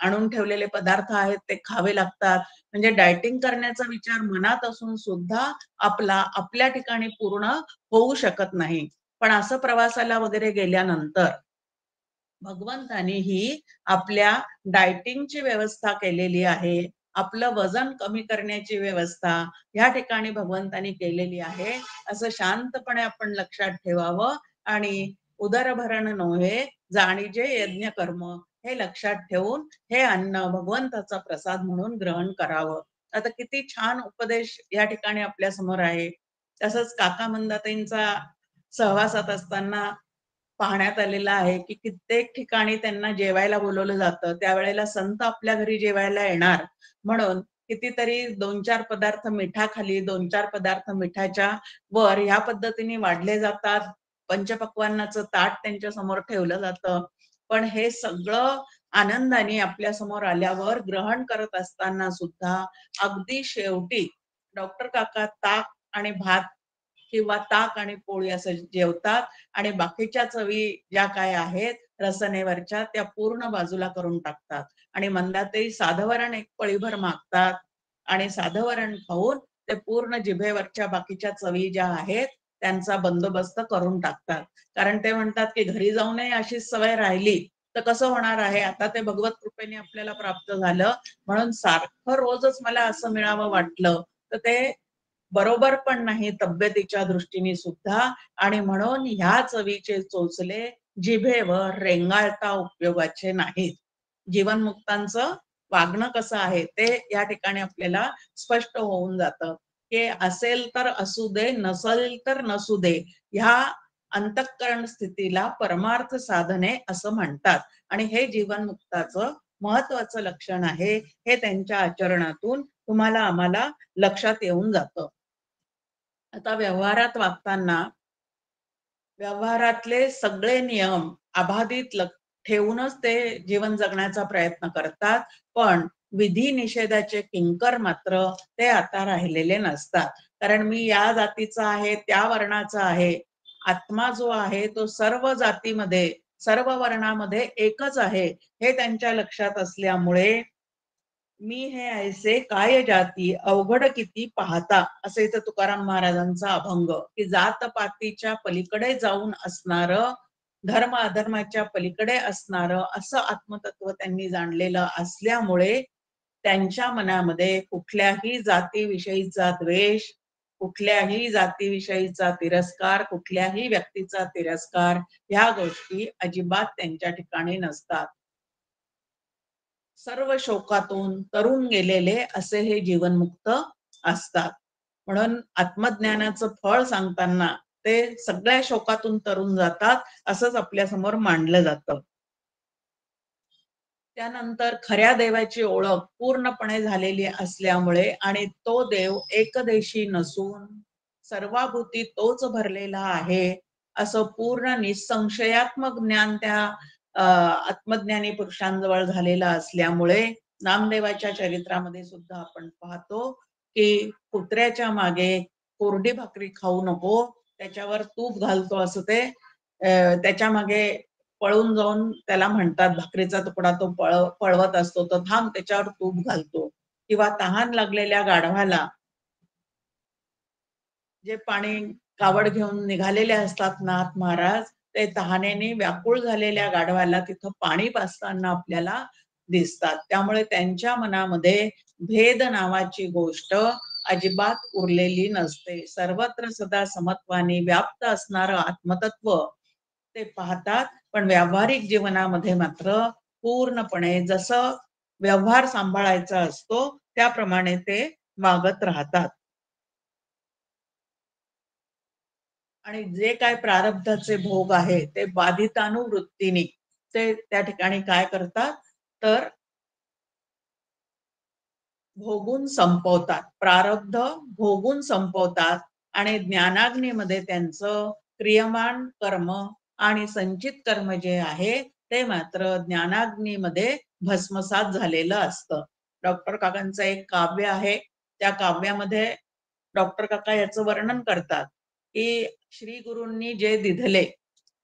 आणून ठेवलेले पदार्थ आहेत ते खावे लागतात. म्हणजे डायटिंग करण्याचा विचार मनात असून सुद्धा आपला आपल्या ठिकाणी पूर्ण होऊ शकत नाही. पण असं प्रवासाला वगैरे गेल्यानंतर भगवंतानी ही आपल्या डायटिंगची व्यवस्था केलेली आहे. आपलं वजन कमी करण्याची व्यवस्था या ठिकाणी भगवंतानी केलेली आहे. असं शांतपणे आपण लक्षात ठेवावं आणि उदरभरण नव्हे जाणीजे यज्ञ कर्म हे लक्षात ठेवून हे अन्न भगवंताचा प्रसाद म्हणून ग्रहण करावं. आता किती छान उपदेश या ठिकाणी आपल्या समोर आहे. तसंच काका मंदाताईंचा सहवासात असताना पाहण्यात आलेलं आहे, की कित्येक ठिकाणी त्यांना जेवायला बोलावलं जातं. त्यावेळेला संत आपल्या घरी जेवायला येणार म्हणून कितीतरी 2-4 पदार्थ मिठाखाली, 2-4 पदार्थ मिठाच्या वर ह्या पद्धतीने वाढले जातात. पंचपक्वान्नाचं ताट त्यांच्या समोर ठेवलं जातं. पण हे सगळं आनंदाने आपल्या समोर आल्यावर ग्रहण करत असताना सुद्धा अगदी शेवटी डॉक्टर काका ताक आणि भात किंवा ताक आणि पोळी असं जेवतात आणि बाकीच्या चवी ज्या काय आहेत रसनेवरच्या त्या पूर्ण बाजूला करून टाकतात आणि मंदाताई साधं वरण एक पळीभर मागतात आणि साधं वरण खाऊन ते पूर्ण जिभेवरच्या बाकीच्या चवी ज्या आहेत त्यांचा बंदोबस्त करून टाकतात. कारण ते म्हणतात की घरी जाऊनही अशीच सवय राहिली तर कसं होणार आहे. आता ते भगवत कृपेने आपल्याला प्राप्त झालं म्हणून सारखं रोजच मला असं मिळावं वाटलं तर ते बरोबर पण नाही तब्येतीच्या दृष्टीने सुद्धा. आणि म्हणून ह्या चवीचे चोचले जिभेवर रेंगाळता उपयोगाचे नाहीत. जीवनमुक्तांचं वागणं कसं आहे ते या ठिकाणी आपल्याला स्पष्ट होऊन जातं, की असेल तर असू दे, नसेल तर नसू दे. ह्या अंतःकरण स्थितीला परमार्थ साधने असं म्हणतात आणि हे जीवनमुक्ताचं महत्वाचं लक्षण आहे. हे त्यांच्या आचरणातून तुम्हाला आम्हाला लक्षात येऊन जातं. आता व्यवहारात वागताना व्यवहारातले सगळे नियम अबाधित ठेवूनच ते जीवन जगण्याचा प्रयत्न करतात. पण विधी निषेधाचे किंकर मात्र ते आता राहिलेले नसतात. कारण मी या जातीचा आहे, त्या वर्णाचा आहे, आत्मा जो आहे तो सर्व जातीमध्ये, सर्व वर्णामध्ये एकच आहे हे त्यांच्या लक्षात असल्यामुळे मी हे ऐसे काय जाती अवघड किती पाहता, असे इथं तुकाराम महाराजांचा अभंग, की जातपातीच्या पलीकडे जाऊन असणार, धर्म अधर्माच्या पलीकडे असणार असं आत्मतत्व त्यांनी जाणलेलं असल्यामुळे त्यांच्या मनामध्ये कुठल्याही जातीविषयीचा द्वेष, कुठल्याही जातीविषयीचा तिरस्कार, कुठल्याही व्यक्तीचा तिरस्कार ह्या गोष्टी अजिबात त्यांच्या ठिकाणी नसतात. सर्व शोकातून तरुण गेलेले असे हे जीवनमुक्त असतात. म्हणून आत्मज्ञानाचं फळ सांगताना ते सगळ्या शोकातून तरुण जातात असंच आपल्या समोर मांडलं जातं. त्यानंतर खऱ्या देवाची ओळख पूर्णपणे झालेली असल्यामुळे आणि तो देव एकदेशी नसून सर्वाभूती तोच भरलेला आहे असं पूर्ण निसंशयात्मक ज्ञान त्या आत्मज्ञानी पुरुषांजवळ झालेलं असल्यामुळे नामदेवाच्या चरित्रामध्ये सुद्धा आपण पाहतो की कुत्र्याच्या मागे कोरडी भाकरी खाऊ नको, त्याच्यावर तूप घालतो असं ते त्याच्या मागे पळून जाऊन त्याला म्हणतात, भाकरीचा तुकडा तो पळवत असतो तर थांब त्याच्यावर तूप घालतो. किंवा तहान लागलेल्या गाढवाला जे पाणी कावड घेऊन निघालेले असतात नाथ महाराज, ते तहानेने व्याकुळ झालेल्या गाढवाला तिथं पाणी पाजताना आपल्याला दिसतात. त्यामुळे त्यांच्या मनामध्ये भेद नावाची गोष्ट अजिबात उरलेली नसते. सर्वत्र सदा समत्वाने व्याप्त असणारं आत्मतत्व ते पाहतात, पण व्यावहारिक जीवनामध्ये मात्र पूर्णपणे जसं व्यवहार सांभाळायचा असतो त्याप्रमाणे ते वागत राहतात. आणि जे काय प्रारब्धाचे भोग आहे ते बाधितानुवृत्तीने ते त्या ठिकाणी काय करतात तर भोगून संपवतात. प्रारब्ध भोगून संपवतात आणि ज्ञानाग्नीमध्ये त्यांचं क्रियमान कर्म आणि संचित कर्म जे आहे ते मात्र ज्ञानाग्नीमध्ये भस्मसात झालेलं असतं. डॉक्टर काकांचं एक काव्य आहे, त्या काव्यामध्ये डॉक्टर काका याचं वर्णन करतात की श्री गुरूंनी जे दिधले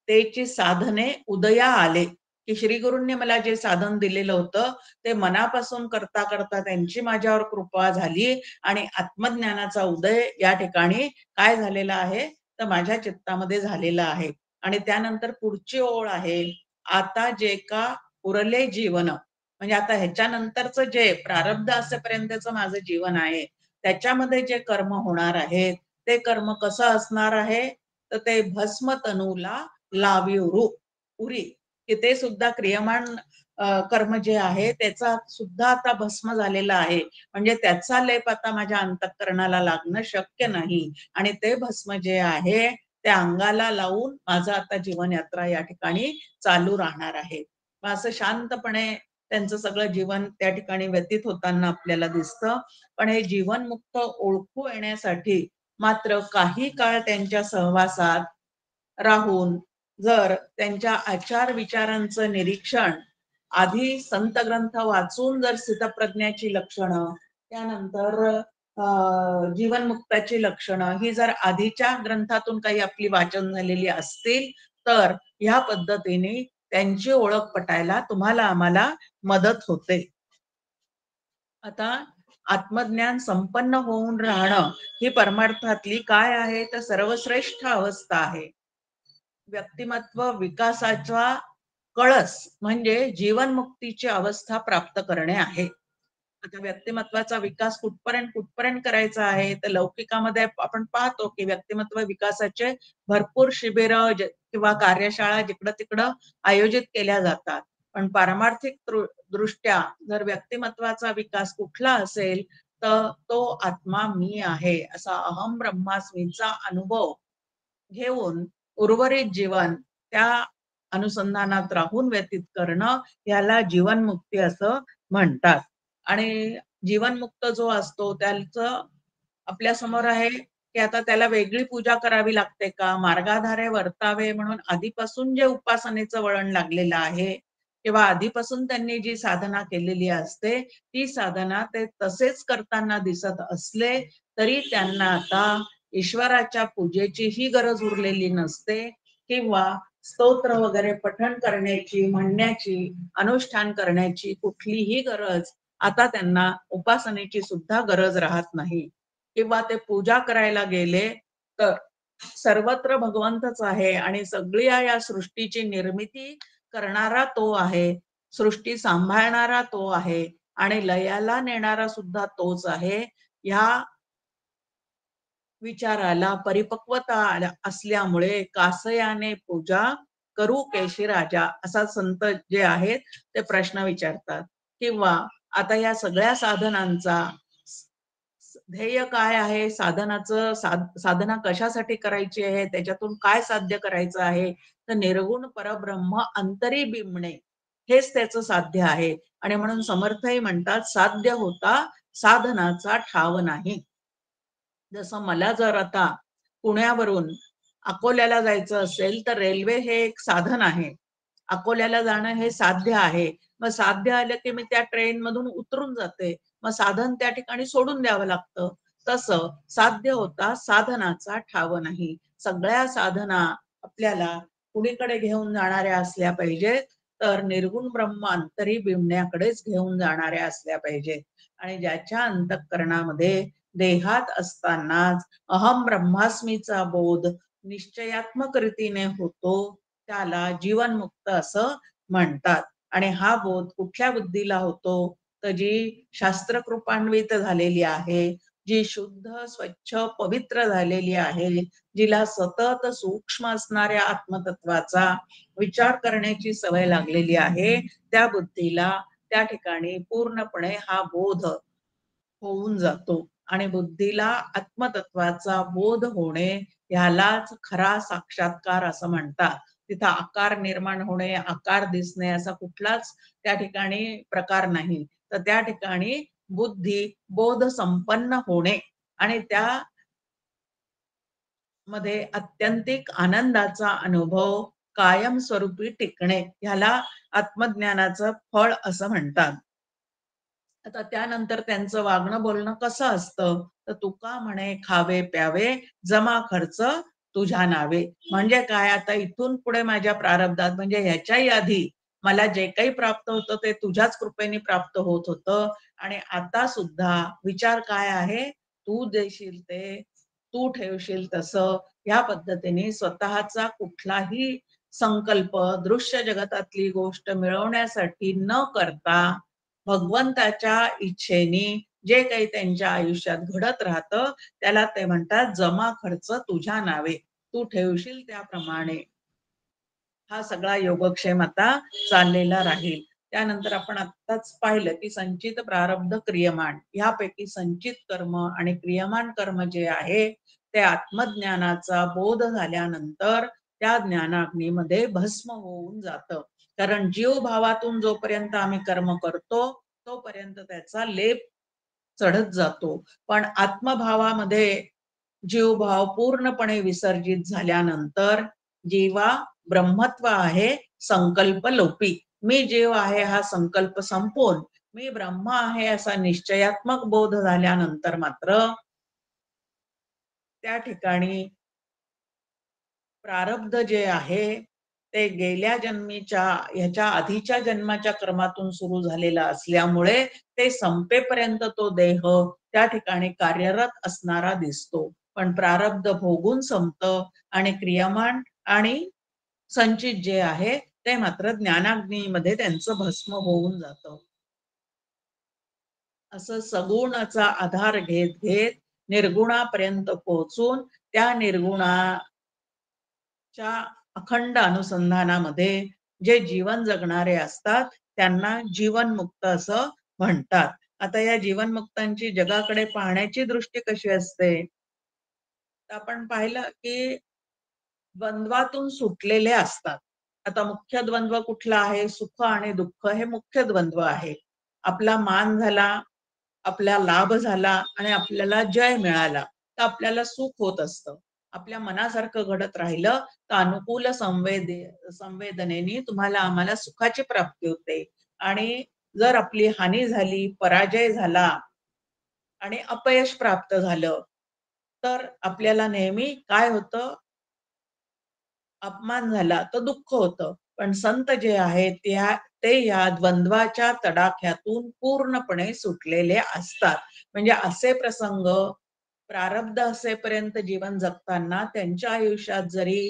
त्याची साधने उदया आले, की श्री गुरूंनी मला जे साधन दिलेलं होतं ते मनापासून करता करता त्यांची माझ्यावर कृपा झाली आणि आत्मज्ञानाचा उदय या ठिकाणी काय झालेला आहे तर माझ्या चित्तामध्ये झालेला आहे. आणि त्यानंतर पुढची ओळ आहे, आता जे का उरले जीवन, म्हणजे आता ह्याच्यानंतरचं जे प्रारब्ध असेपर्यंतचं माझं जीवन आहे त्याच्यामध्ये जे कर्म होणार आहे ते कर्म कसं असणार आहे तर ते भस्म तनूला लावी उरी, की ते सुद्धा क्रियमान कर्म जे आहे त्याचा सुद्धा आता भस्म झालेला आहे, म्हणजे त्याचा लेप आता माझ्या अंतःकरणाला लागणं शक्य नाही आणि ते भस्म जे आहे त्या अंगाला लावून माझं आता जीवनयात्रा या ठिकाणी चालू राहणार आहे. मग असं शांतपणे त्यांचं सगळं जीवन त्या ठिकाणी व्यतीत होताना आपल्याला दिसतं. पण हे जीवनमुक्त ओळखू येण्यासाठी मात्र काही काळ त्यांच्या सहवासात राहून जर त्यांच्या आचार विचारांचं निरीक्षण आधी संत ग्रंथ वाचून जर स्थितप्रज्ञाची लक्षणं, त्यानंतर जीवनमुक्ताची लक्षणं ही जर आधीच्या ग्रंथातून काही आपली वाचन झालेली असतील तर ह्या पद्धतीने त्यांची ओळख पटायला तुम्हाला आम्हाला मदत होते. आता आत्मज्ञान संपन्न होऊन राहणं ही परमार्थातली काय आहे तर सर्वश्रेष्ठ अवस्था आहे. व्यक्तिमत्व विकासाचा कळस म्हणजे जीवनमुक्तीची अवस्था प्राप्त करणे आहे. आता व्यक्तिमत्वाचा विकास कुठपर्यंत करायचा आहे तर लौकिकामध्ये आपण पाहतो की व्यक्तिमत्व विकासाचे भरपूर शिबिर किंवा कार्यशाळा जिकडं तिकडं आयोजित केल्या जातात. पण पारमार्थिक दृष्ट्या जर व्यक्तिमत्वाचा विकास कुठला असेल तर तो आत्मा मी आहे असा अहम ब्रह्मास्मीचा अनुभव घेऊन उर्वरित जीवन त्या अनुसंधानात राहून व्यतीत करणं याला जीवनमुक्ती असं म्हणतात. आणि जीवनमुक्त जो असतो त्याचं आपल्या समोर आहे की आता त्याला वेगळी पूजा करावी लागते का, मार्गाधारे वर्तावे म्हणून आधीपासून जे उपासनेचं वळण लागलेलं आहे किंवा आधीपासून त्यांनी जी साधना केलेली असते ती साधना ते तसेच करताना दिसत असले तरी त्यांना आता ईश्वराच्या पूजेचीही गरज उरलेली नसते किंवा स्तोत्र वगैरे पठण करण्याची, म्हणण्याची, अनुष्ठान करण्याची कुठलीही गरज आता त्यांना उपासनेची सुद्धा गरज राहत नाही. किंवा ते पूजा करायला गेले तर सर्वत्र भगवंतच आहे आणि सगळी या सृष्टीची निर्मिती करणारा तो आहे, सृष्टी सांभाळणारा तो आहे आणि लयाला नेणारा सुद्धा तोच आहे. ह्या विचाराला परिपक्वता असल्यामुळे कासयाने पूजा करू केशी राजा असा संत जे आहेत ते प्रश्न विचारतात. किंवा आता या सगळ्या साधनांचा ध्येय काय आहे, साधनाचं साधना कशासाठी करायची आहे, त्याच्यातून काय साध्य करायचं आहे, तर निर्गुण परब्रह्म अंतरी बिंबणे हेच त्याचं साध्य आहे. आणि म्हणून समर्थही म्हणतात साध्य होता साधनाचा ठाव नाही. जसं मला जर आता पुण्यावरून अकोल्याला जायचं असेल तर रेल्वे हे एक साधन आहे. अकोल्याला जाणं हे साध्य आहे. मग साध्य आलं की मी त्या ट्रेन मधून उतरून जाते. मग साधन त्या ठिकाणी सोडून द्यावं लागतं. तसं साध्य होता साधनाचा ठाव नाही. सगळ्या साधना आपल्याला कुणीकडे घेऊन जाणाऱ्या असल्या पाहिजेत, तर निर्गुण ब्रह्म अंतरी बिंबण्याकडेच घेऊन जाणाऱ्या असल्या पाहिजेत. आणि ज्याच्या अंतःकरणामध्ये देहात असतानाच अहम ब्रह्मास्मीचा बोध निश्चयात्मक रीतीने होतो, त्याला जीवनमुक्त असं म्हणतात. आणि हा बोध कुठल्या बुद्धीला होतो, तर जी शास्त्रकृपान्वित झालेली आहे, जी शुद्ध स्वच्छ पवित्र झालेली आहे, जिला सतत सूक्ष्म असणाऱ्या आत्मतत्वाचा विचार करण्याची सवय लागलेली आहे, त्या बुद्धीला त्या ठिकाणी पूर्णपणे हा बोध होऊन जातो. आणि बुद्धीला आत्मतत्वाचा बोध होणे ह्यालाच खरा साक्षात्कार असं म्हणतात. तिथं आकार निर्माण होणे, आकार दिसणे असा कुठलाच त्या ठिकाणी प्रकार नाही. तर त्या ठिकाणी बुद्धी बोध संपन्न होणे आणि त्या मध्ये अत्यंतिक आनंदाचा अनुभव कायमस्वरूपी टिकणे ह्याला आत्मज्ञानाचं फळ असं म्हणतात. आता त्यानंतर त्यांचं वागणं बोलणं कसं असतं, तर तुका म्हणे खावे प्यावे जमा खर्च तुझ्या नावे. म्हणजे काय, आता इथून पुढे माझ्या प्रारब्धात म्हणजे ह्याच्याही आधी मला जे काही प्राप्त होतं ते तुझ्याच कृपेने प्राप्त होत होतं. आणि आता सुद्धा विचार काय आहे, तू देशील ते, तू ठेवशील तसं, या पद्धतीने स्वतःचा कुठलाही संकल्प दृश्य जगतातली गोष्ट मिळवण्यासाठी न करता भगवंताच्या इच्छेने जे काही त्यांच्या आयुष्यात घडत राहतं त्याला ते म्हणतात जमा खर्च तुझ्या नावे, तू ठेवशील त्याप्रमाणे हा सगळा योगक्षेम आता चाललेला राहील. त्यानंतर आपण आत्ताच पाहिलं की संचित प्रारब्ध क्रियमान यापैकी संचित कर्म आणि क्रियमान कर्म जे आहे ते आत्मज्ञानाचा बोध झाल्यानंतर त्या ज्ञानाग्नीमध्ये भस्म होऊन जातं. कारण जीव भावातून जोपर्यंत आम्ही कर्म करतो तोपर्यंत त्याचा लेप चढत जातो. पण आत्मभावामध्ये जीवभाव पूर्णपणे विसर्जित झाल्यानंतर जीवा ब्रह्मत्व आहे संकल्प लोपी. मी जीव आहे हा संकल्प संपवून मी ब्रह्म आहे असा निश्चयात्मक बोध झाल्यानंतर मात्र त्या ठिकाणी प्रारब्ध जे आहे ते गेल्या जन्मीच्या ह्याच्या आधीच्या जन्माच्या कर्मातून सुरू झालेला असल्यामुळे ते संपेपर्यंत तो देह त्या ठिकाणी कार्यरत असणारा दिसतो. पण प्रारब्ध भोगून संपतं आणि क्रियमान आणि संचित जे आहे ते मात्र ज्ञानाग्नीमध्ये त्यांचं भस्म होऊन जातं. असं सगुणाचा आधार घेत घेत निर्गुणापर्यंत पोहोचून त्या निर्गुणाच्या अखंड अनुसंधानामध्ये जे जीवन जगणारे असतात त्यांना जीवनमुक्त असं म्हणतात. आता या जीवनमुक्तांची जगाकडे पाहण्याची दृष्टी कशी असते, तर आपण पाहिलं की द्वंद्वातून सुटलेले असतात. आता मुख्य द्वंद्व कुठला आहे, सुख आणि दुःख हे मुख्य द्वंद्व आहे. आपला मान झाला, आपला लाभ झाला आणि आपल्याला जय मिळाला तर आपल्याला सुख होत असतं. आपल्या मनासारखं घडत राहिलं तर अनुकूल संवेदनेने तुम्हाला आम्हाला सुखाची प्राप्ती होते. आणि जर आपली हानी झाली, पराजय झाला आणि अपयश प्राप्त झालं तर आपल्याला नेहमी काय होतं, अपमान झाला तर दुःख होतं. पण संत जे आहेत ते या द्वंद्वाच्या तडाख्यातून पूर्णपणे सुटलेले असतात. म्हणजे असे प्रसंग प्रारब्ध असेपर्यंत जीवन जगताना त्यांच्या आयुष्यात जरी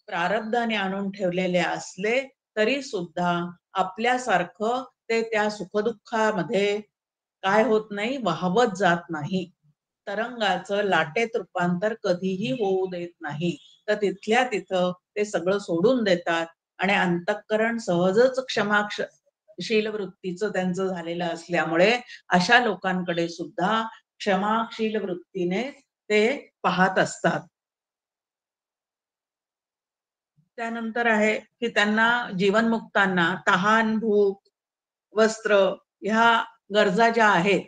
प्रारब्धाने आणून ठेवलेले असले तरी सुद्धा आपल्यासारखं ते त्या सुखदुःखामध्ये काय होत नाही, वाहवत जात नाही. तरंगाचं लाटेत रूपांतर कधीही होऊ देत नाही. तर तिथल्या तिथं ते सगळं सोडून देतात आणि अंतःकरण सहजच क्षमाशील वृत्तीचं त्यांचं झालेलं असल्यामुळे अशा लोकांकडे सुद्धा क्षमाशील वृत्तीने ते पाहत असतात. त्यानंतर आहे की त्यांना जीवनमुक्तांना तहान, भूक, वस्त्र ह्या गरजा ज्या आहेत,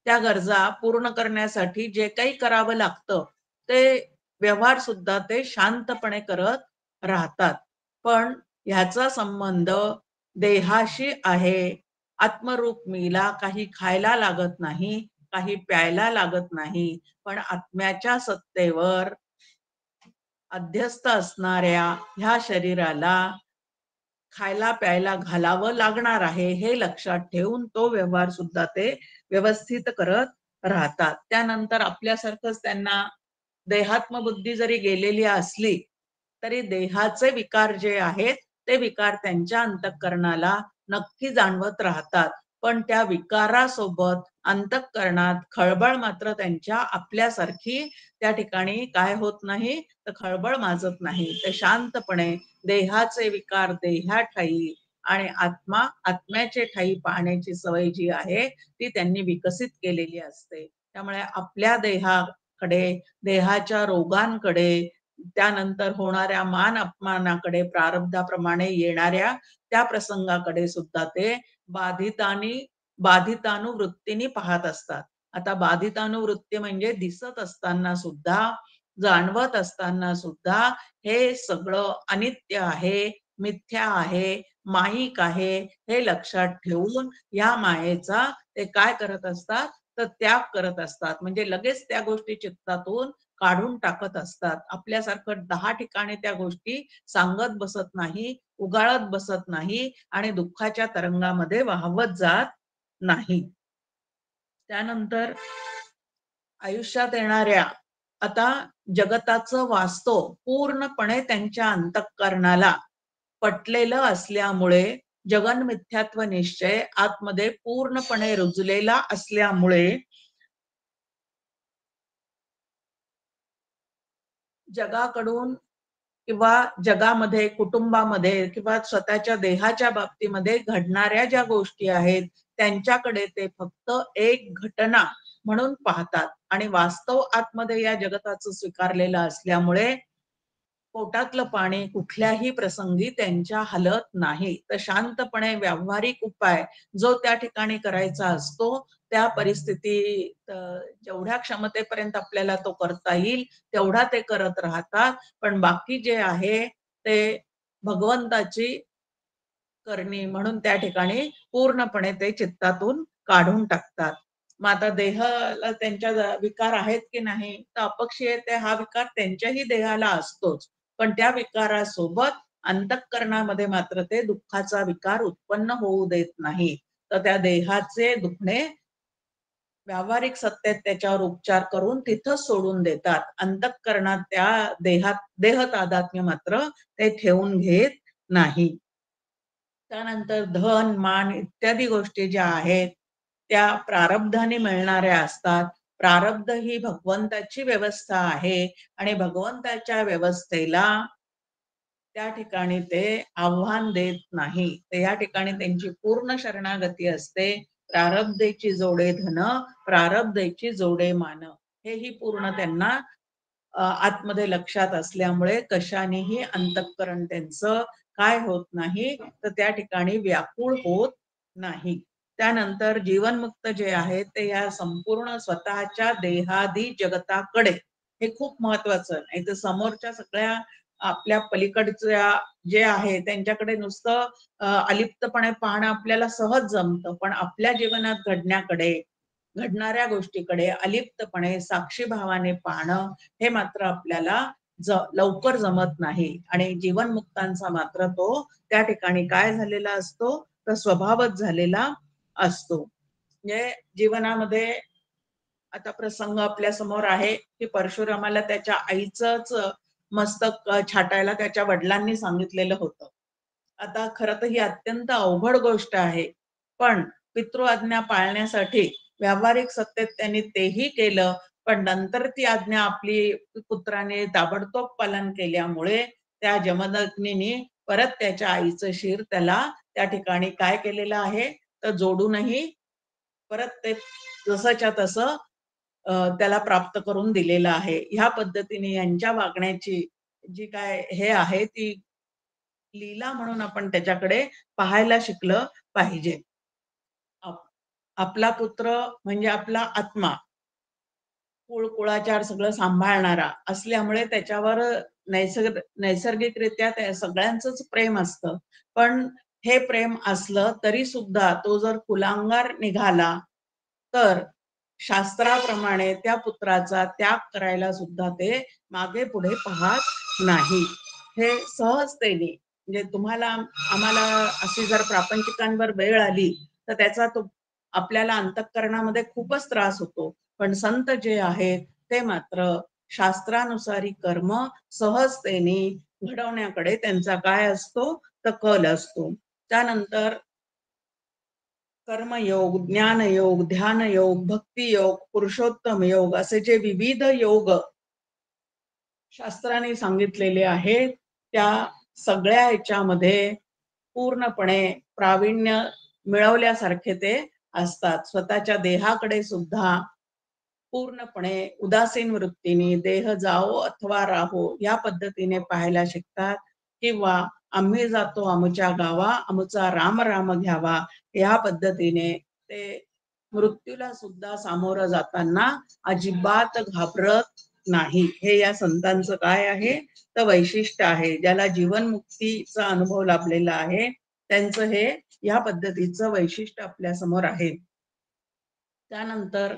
त्या गरजा पूर्ण करण्यासाठी जे काही करावं लागतं, ते व्यवहार सुद्धा ते शांतपणे करत राहतात. पण ह्याचा संबंध देहाशी आहे. आत्मरूप मीला काही खायला लागत नाही, काही प्यायला लागत नाही. पण आत्म्याच्या सत्तेवर अध्यस्त असणाऱ्या ह्या शरीराला खायला प्यायला घालावं लागणार आहे हे लक्षात ठेवून तो व्यवहार सुद्धा ते व्यवस्थित करत राहतात. त्यानंतर आपल्यासारखंच त्यांना देहात्मबुद्धी जरी गेलेली असली तरी देहाचे विकार जे आहेत ते विकार त्यांच्या अंतःकरणाला नक्की जाणवत राहतात. पण त्या विकारासोबत अंतःकरणात खळबळ मात्र त्यांच्या आपल्यासारखी त्या ठिकाणी काय होत नाही, तर खळबळ माजत नाही. ते शांतपणे देहाचे विकार देहाठायी आणि आत्मा आत्म्याचे ठायी पाहण्याची सवय जी आहे ती त्यांनी विकसित केलेली असते. त्यामुळे आपल्या देहाकडे, देहाच्या रोगांकडे, त्यानंतर होणाऱ्या मान अपमानाकडे, प्रारब्धाप्रमाणे येणाऱ्या त्या प्रसंगाकडे सुद्धा ते बाधितानुवृत्तीने पाहत असतात. आता बाधितानुवृत्ती म्हणजे दिसत असताना सुद्धा, जाणवत असताना सुद्धा हे सगळं अनित्य आहे, मिथ्या आहे, माईक आहे हे लक्षात ठेवून या मायेचा ते काय करत असतात, तर त्याग करत असतात. म्हणजे लगेच त्या गोष्टी चित्तातून काढून टाकत असतात. आपल्यासारखं 10 ठिकाणी त्या गोष्टी सांगत बसत नाही, उगाळत बसत नाही आणि दुःखाच्या तरंगामध्ये वाहवत जात नाही. त्यानंतर आयुष्यात येणाऱ्या आता जगताचं वास्तव पूर्णपणे त्यांच्या अंतःकरणाला पटलेलं असल्यामुळे जगन मिथ्यात्व निश्चय आतमध्ये पूर्णपणे रुजलेला असल्यामुळे जगाकडून किंवा जगामध्ये, कुटुंबामध्ये किंवा स्वतःच्या देहाच्या बाबतीमध्ये घडणाऱ्या ज्या गोष्टी आहेत त्यांच्याकडे ते फक्त एक घटना म्हणून पाहतात आणि वास्तव आतमध्ये या जगताचं स्वीकारलेलं असल्यामुळे पोटातलं पाणी कुठल्याही प्रसंगी त्यांच्या हलत नाही. तर शांतपणे व्यावहारिक उपाय जो त्या ठिकाणी करायचा असतो त्या परिस्थितीत जेवढ्या क्षमतेपर्यंत आपल्याला तो करता येईल तेवढा ते करत राहतात. पण बाकी जे आहे ते भगवंताची करणी म्हणून त्या ठिकाणी पूर्णपणे ते चित्तातून काढून टाकतात. मग आता देहाला त्यांच्या विकार आहेत की नाही, तर अपक्षीयते हा विकार त्यांच्याही देहाला असतोच. पण त्या विकारासोबत अंतःकरणामध्ये मात्र ते दुःखाचा विकार उत्पन्न होऊ देत नाही. तर त्या देहाचे दुखणे व्यावहारिक सत्तेत त्याच्यावर उपचार करून तिथंच सोडून देतात. अंतःकरणात त्या देह तादात्म्य मात्र ते ठेवून घेत नाही. त्यानंतर धन, मान इत्यादी गोष्टी ज्या आहेत त्या प्रारब्धाने मिळणाऱ्या असतात. प्रारब्ध ही भगवंताची व्यवस्था आहे आणि भगवंताच्या व्यवस्थेला त्या ठिकाणी ते आव्हान देत नाही. तर या ठिकाणी त्यांची पूर्ण शरणागती असते. प्रारब्धेची जोडे धन, प्रारब्धेची जोडे मान. हेही पूर्ण त्यांना आतमध्ये लक्षात असल्यामुळे कशानेही अंतःकरण त्यांचं काय होत नाही, तर त्या ठिकाणी व्याकुळ होत नाही. त्यानंतर जीवनमुक्त जे आहे ते या संपूर्ण स्वतःच्या देहादी जगताकडे, हे खूप महत्वाचं नाही तर समोरच्या सगळ्या आपल्या पलीकडच्या जे आहे त्यांच्याकडे नुसतं अलिप्तपणे पाहणं आपल्याला सहज जमतं. पण आपल्या जीवनात घडण्याकडे, घडणाऱ्या गोष्टीकडे अलिप्तपणे साक्षीभावाने पाहणं हे मात्र आपल्याला लवकर जमत नाही. आणि जीवनमुक्तांचा मात्र तो त्या ठिकाणी काय झालेला असतो, तर स्वभावच झालेला असतो. म्हणजे जीवनामध्ये आता प्रसंग आपल्या समोर आहे की परशुरामाला त्याच्या आईचंच मस्तक छाटायला त्याच्या वडिलांनी सांगितलेलं होतं. आता खरं तर ही अत्यंत अवघड गोष्ट आहे, पण पितृआज्ञा पाळण्यासाठी व्यावहारिक सत्तेत त्यांनी तेही केलं, पण नंतर ती आज्ञा आपली पुत्राने ताबडतोब पालन केल्यामुळे त्या जमदग्नीने परत त्याच्या आईचं शिर त्याला त्या ठिकाणी काय केलेलं आहे, तर जोडूनही परत ते जसंच्या तसं त्याला प्राप्त करून दिलेलं आहे. ह्या पद्धतीने यांच्या वागण्याची जी काय हे आहे ती लीला म्हणून आपण त्याच्याकडे पाहायला शिकलं पाहिजे. आपला पुत्र म्हणजे आपला आत्मा, कुळकुळाचार सगळं सांभाळणारा असल्यामुळे त्याच्यावर नैसर्गिकरित्या त्या सगळ्यांचंच प्रेम असतं. पण हे प्रेम असलं तरी सुद्धा तो जर कुलांगार निघाला तर शास्त्राप्रमाणे त्या पुत्राचा त्याग करायला सुद्धा ते मागे पुढे पाहत नाही. हे सहजतेने म्हणजे तुम्हाला आम्हाला अशी जर प्रापंचिकांवर वेळ आली तर त्याचा तो आपल्याला अंतःकरणामध्ये खूपच त्रास होतो. पण संत जे आहेत ते मात्र शास्त्रानुसारी कर्म सहजतेने घडवण्याकडे त्यांचा काय असतो, तर कल असतो. त्यानंतर कर्मयोग, ज्ञानयोग, ध्यानयोग, भक्तियोग, पुरुषोत्तम योग असे जे विविध योग शास्त्राने सांगितलेले आहेत, त्या सगळ्या ह्याच्यामध्ये पूर्णपणे प्रावीण्य मिळवल्यासारखे ते असतात. स्वतःच्या देहाकडे सुद्धा पूर्णपणे उदासीन वृत्तीने देह जाओ अथवा राहो या पद्धतीने पाहायला शिकतात. किंवा आम्ही जातो आमच्या गावा, आमचा राम राम घ्यावा या पद्धतीने ते मृत्यूला सुद्धा सामोरं जाताना अजिबात घाबरत नाही. हे या संतांचं काय आहे, तर वैशिष्ट्य आहे. ज्याला जीवनमुक्तीचा अनुभव लाभलेला आहे त्यांचं हे या पद्धतीचं वैशिष्ट्य आपल्या समोर आहे. त्यानंतर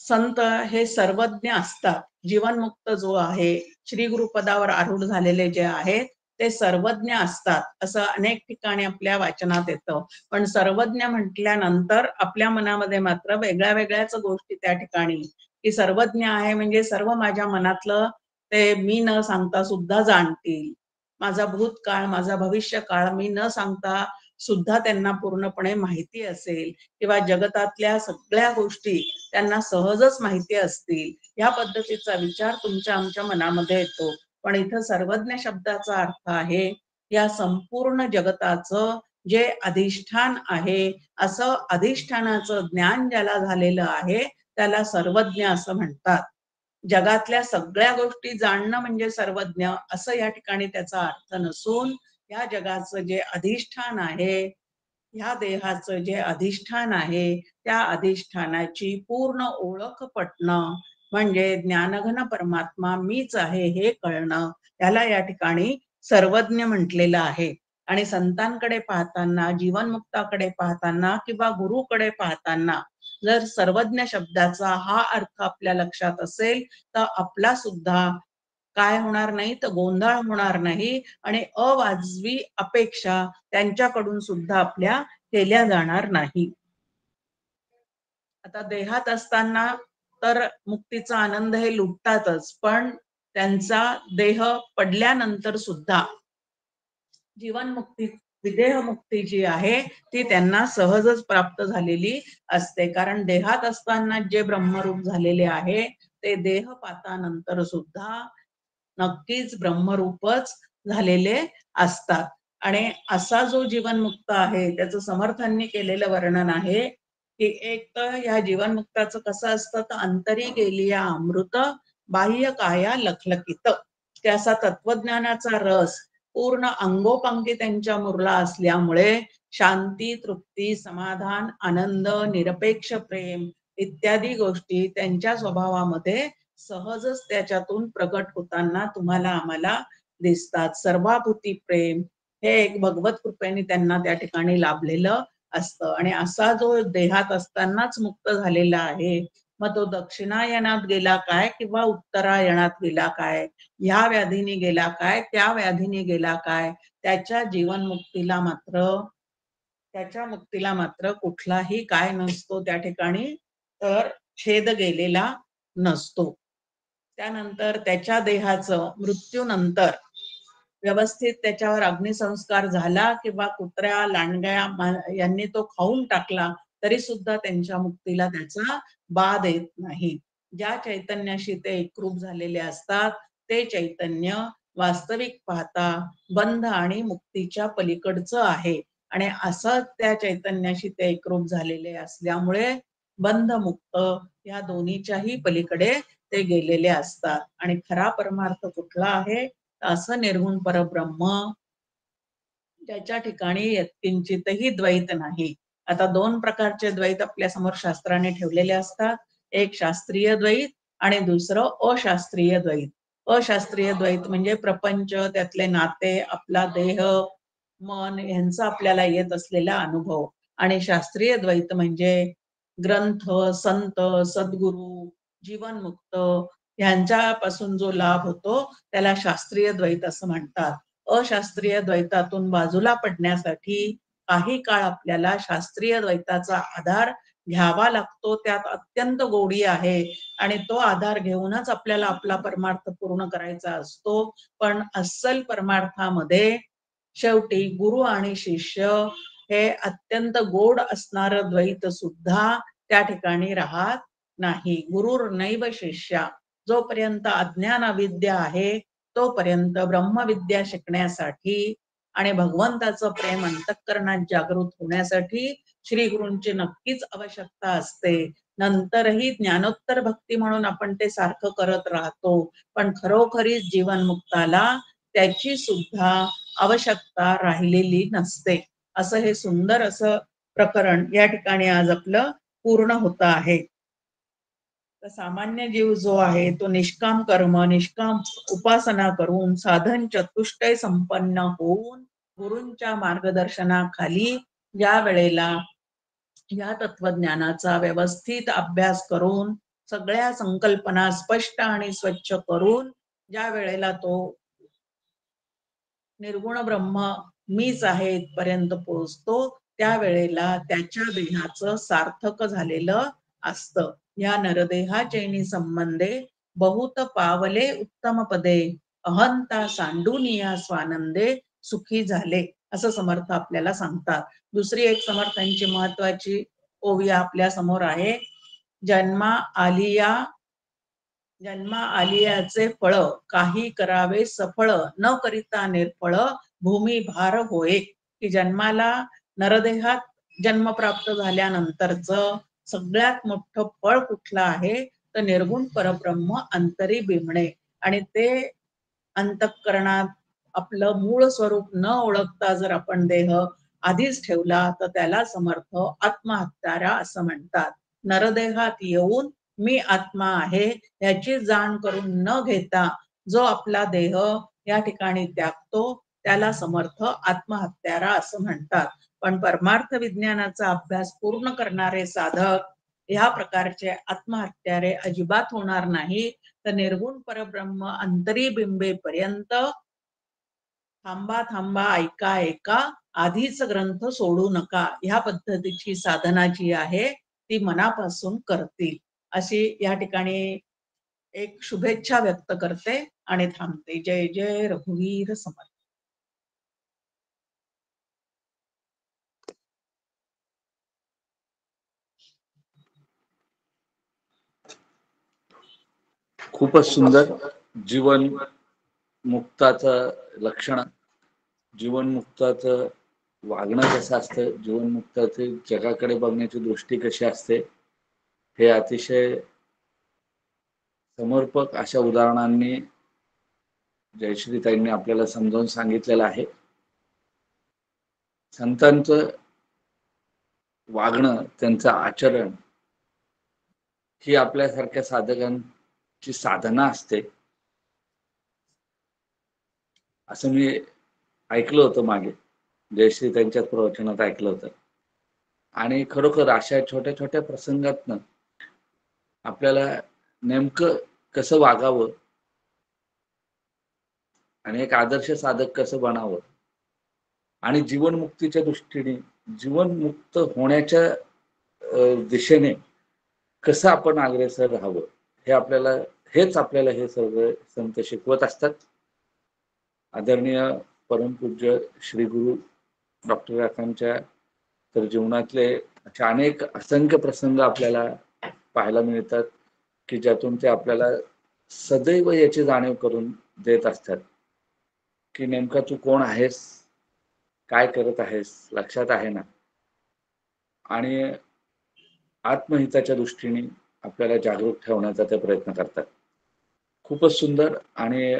संत हे सर्वज्ञ असतात. जीवनमुक्त जो आहे, श्री गुरुपदावर आरूढ झालेले जे आहेत ते सर्वज्ञ असतात असं अनेक ठिकाणी आपल्या वाचनात येतं. पण सर्वज्ञ म्हटल्यानंतर आपल्या मनामध्ये मात्र वेगळ्या वेगळ्याच गोष्टी त्या ठिकाणी, की सर्वज्ञ आहे म्हणजे सर्व माझ्या मनातलं ते मी न सांगता सुद्धा जाणतील. माझा भूतकाळ, माझा भविष्यकाळ मी न सांगता सुद्धा त्यांना पूर्णपणे माहिती असेल, किंवा जगतातल्या सगळ्या गोष्टी त्यांना सहजच माहिती असतील या पद्धतीचा विचार तुमच्या आमच्या मनामध्ये येतो. पण इथं सर्वज्ञ शब्दाचा अर्थ आहे या संपूर्ण जगताचं जे अधिष्ठान आहे, असं अधिष्ठानाचं ज्ञान ज्याला झालेलं आहे त्याला सर्वज्ञ असं म्हणतात. जगातल्या सगळ्या गोष्टी जाणणं म्हणजे सर्वज्ञ असं या ठिकाणी त्याचा अर्थ नसून, या जगाचं जे अधिष्ठान आहे, ह्या देहाचं जे अधिष्ठान आहे त्या अधिष्ठानाची पूर्ण ओळख पटणं म्हणजे ज्ञानघन परमात्मा मीच आहे हे कळणं, त्याला या ठिकाणी सर्वज्ञ म्हटलेलं आहे. आणि संतांकडे पाहताना, जीवनमुक्ताकडे पाहताना किंवा गुरुकडे पाहताना जर सर्वज्ञ शब्दाचा हा अर्थ आपल्या लक्षात असेल तर आपला सुद्धा काय होणार नाही, तर गोंधळ होणार नाही आणि अवाजवी अपेक्षा त्यांच्याकडून सुद्धा आपल्या केल्या जाणार नाही. आता देहात असताना तर मुक्तीचा आनंद हे लुटतातच, पण त्यांचा देह पडल्यानंतर सुद्धा जीवनमुक्ती, विदेहमुक्ती जी आहे ती त्यांना सहजच प्राप्त झालेली असते. कारण देहात असताना जे ब्रह्मरूप झालेले आहे ते देह पातानंतर सुद्धा नक्कीच ब्रह्मरूपच झालेले असतात. आणि असा जो जीवनमुक्त आहे त्याचं समर्थांनी केलेलं वर्णन आहे की एक तर या जीवनमुक्ताचं कसं असतं, तर अंतरी गेलिया अमृत बाह्य काया लखलखित, की असा तत्वज्ञानाचा रस पूर्ण अंगोपांगी त्यांच्या मुरला असल्यामुळे शांती, तृप्ती, समाधान, आनंद, निरपेक्ष प्रेम इत्यादी गोष्टी त्यांच्या स्वभावामध्ये सहजच त्याच्यातून प्रकट होताना तुम्हाला आम्हाला दिसतात. सर्वाभूती प्रेम हे एक भगवत कृपेने त्यांना त्या ठिकाणी लाभलेलं असतं. आणि असा जो देहात असतानाच मुक्त झालेला आहे, मग तो दक्षिणायनात गेला काय किंवा उत्तरायणात गेला काय, ह्या व्याधीने गेला काय त्या व्याधीने गेला काय, त्याच्या मुक्तीला मात्र कुठलाही काय नसतो त्या ठिकाणी, तर छेद गेलेला नसतो. त्यानंतर त्याच्या देहाचं मृत्यूनंतर व्यवस्थित त्याच्यावर अग्निसंस्कार झाला किंवा कुत्र्या लांडग्या यांनी तो खाऊन टाकला तरी सुद्धा त्यांच्या मुक्तीला त्याचा बाध येत नाही. ज्या चैतन्याशी ते एकरूप झालेले असतात ते चैतन्य वास्तविक पाहता बंध आणि मुक्तीच्या पलीकडचं आहे. आणि असं त्या चैतन्याशी ते एकरूप झालेले असल्यामुळे बंध मुक्त या दोन्हीच्याही पलीकडे ते गेलेले असतात. आणि खरा परमार्थ कुठला आहे, असं निर्गुण परब्रह्म ज्याच्या ठिकाणी किंचितही द्वैत नाही. आता दोन प्रकारचे द्वैत आपल्या समोर शास्त्राने ठेवलेले असतात. एक शास्त्रीय द्वैत आणि दुसरं अशास्त्रीय द्वैत. अशास्त्रीय द्वैत म्हणजे प्रपंच, त्यातले नाते, आपला देह, मन यांचा आपल्याला येत असलेला अनुभव. आणि शास्त्रीय द्वैत म्हणजे ग्रंथ, संत, सद्गुरू, जीवनमुक्त यांच्यापासून जो लाभ होतो त्याला शास्त्रीय द्वैत असं म्हणतात. अशास्त्रीय द्वैतातून बाजूला पडण्यासाठी काही काळ आपल्याला शास्त्रीय द्वैताचा आधार घ्यावा लागतो. त्यात अत्यंत गोडी आहे आणि तो आधार घेऊनच आपल्याला आपला परमार्थ पूर्ण करायचा असतो. पण अस्सल परमार्थामध्ये शेवटी गुरु आणि शिष्य हे अत्यंत गोड असणारं द्वैत सुद्धा त्या ठिकाणी राहत नाही. गुरुर्नैव शिष्या, जोपर्यंत अज्ञान अविद्या आहे तोपर्यंत ब्रह्मविद्या शिकण्यासाठी आणि भगवंताचं प्रेम अंतःकरणात जागृत होण्यासाठी श्री गुरूंची नक्कीच आवश्यकता असते. नंतरही ज्ञानोत्तर भक्ती म्हणून आपण ते सारखं करत राहतो, पण खरोखरीच जीवनमुक्ताला त्याची सुद्धा आवश्यकता राहिलेली नसते. असं हे सुंदर असं प्रकरण या ठिकाणी आज आपलं पूर्ण होत आहे. सामान्य जीव जो आहे तो निष्काम कर्म, निष्काम उपासना करून साधन चतुष्टय संपन्न होऊन गुरूंच्या मार्गदर्शनाखाली ज्या वेळेला या तत्वज्ञानाचा व्यवस्थित अभ्यास करून सगळ्या संकल्पना स्पष्ट आणि स्वच्छ करून ज्या वेळेला तो निर्गुण ब्रह्म मीच आहे इथपर्यंत पोहोचतो, त्यावेळेला त्याच्या देहाचं सार्थक झालेलं असतं. या नरदेहाचैनी संबंधे बहुत पावले उत्तम पदे, अहंता सांडूनिया स्वानंदे सुखी झाले, असं समर्थ आपल्याला सांगतात. दुसरी एक समर्थांची महत्वाची ओवी आपल्या समोर आहे. जन्मा आलियाचे फळ काही करावे सफळ, न करिता निर्फळ भूमी भार होय. की जन्माला नरदेहात जन्म प्राप्त झाल्यानंतरच सगळ्यात मोठं फळ कुठलं आहे तर निर्गुण परब्रह्म अंतरी बिंबणे. आणि ते अंतःकरणात आपलं मूळ स्वरूप न ओळखता जर आपण देह आधीच ठेवला तर त्याला समर्थ आत्महत्यारा असं म्हणतात. नरदेहात येऊन मी आत्मा आहे याची जाण करून न घेता जो आपला देह या ठिकाणी त्यागतो त्याला समर्थ आत्महत्यारा असं म्हणतात. पण परमार्थ विज्ञानाचा अभ्यास पूर्ण करणारे साधक ह्या प्रकारचे आत्महत्यारे अजिबात होणार नाही. तर निर्गुण परब्रह्म अंतरी बिंबेपर्यंत थांबा ऐका आधीच ग्रंथ सोडू नका, ह्या पद्धतीची साधना जी आहे ती मनापासून करतील अशी या ठिकाणी एक शुभेच्छा व्यक्त करते आणि थांबते. जय जय रघुवीर समर्थ. खूपच सुंदर. जीवन मुक्ताचं लक्षण, जीवनमुक्ताचं वागणं कसं असतं, जीवनमुक्ताचे जगाकडे बघण्याची दृष्टी कशी असते, हे अतिशय समर्पक अशा उदाहरणांनी जयश्रीताईंनी आपल्याला समजावून सांगितलेलं आहे. संतांचं वागणं, त्यांचं आचरण ही आपल्यासारख्या साधकांची साधना असते असं मी ऐकलं होतं मागे, जयश्री त्यांच्याच प्रवचनात ऐकलं होतं. आणि खरोखर अशा छोट्या छोट्या प्रसंगातनं आपल्याला नेमकं कसं वागावं आणि एक आदर्श साधक कसं बनावं आणि जीवनमुक्तीच्या दृष्टीने जीवनमुक्त होण्याच्या दिशेने कसं आपण अग्रेसर राहावं हेच आपल्याला हे सगळे संत शिकवत असतात. आदरणीय परमपूज्य श्री गुरु डॉक्टर काकांच्या तर जीवनातले असे अनेक असंख्य प्रसंग आपल्याला पाहायला मिळतात की ज्यातून ते आपल्याला सदैव याची जाणीव करून देत असतात की नेमका तू कोण आहेस, काय करत आहेस, लक्षात आहे ना. आणि आत्महिताच्या दृष्टीने आपल्याला जागरूक ठेवण्याचा ते प्रयत्न करतात. खूपच सुंदर. आणि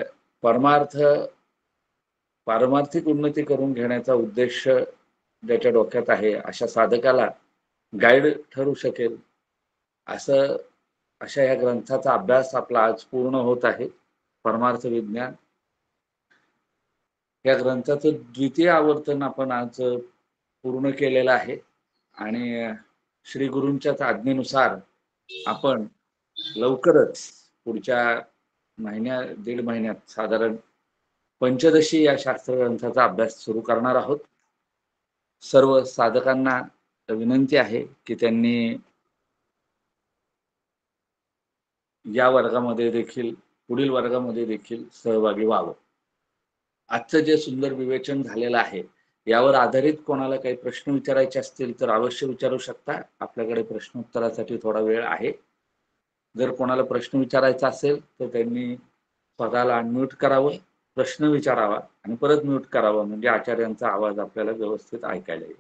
पारमार्थिक उन्नती करून घेण्याचा उद्देश ज्याच्या डोक्यात आहे अशा साधकाला गाईड ठरू शकेल अशा या ग्रंथाचा अभ्यास आपला आज पूर्ण होत आहे. परमार्थ विज्ञान या ग्रंथाचं द्वितीय आवर्तन आपण आज पूर्ण केलेलं आहे आणि श्री गुरूंच्या आज्ञेनुसार आपण लवकरच पुढच्या दीड महिन्यात साधारण पंचदशी या शास्त्र ग्रंथाचा अभ्यास सुरू करणार आहोत. सर्व साधकांना विनंती आहे की त्यांनी या वर्गामध्ये देखील पुढील वर्गामध्ये देखील सहभागी व्हावं. आजचं जे सुंदर विवेचन झालेलं आहे यावर आधारित कोणाला काही प्रश्न विचारायचे असतील तर अवश्य विचारू शकता. आपल्याकडे प्रश्नोत्तरासाठी थोडा वेळ आहे. जर कोणाला प्रश्न विचारायचा असेल तर त्यांनी स्वतःला अनम्यूट करावं, प्रश्न विचारावा आणि परत म्यूट करावा, म्हणजे आचार्यांचा आवाज आपल्याला व्यवस्थित ऐकायला येईल.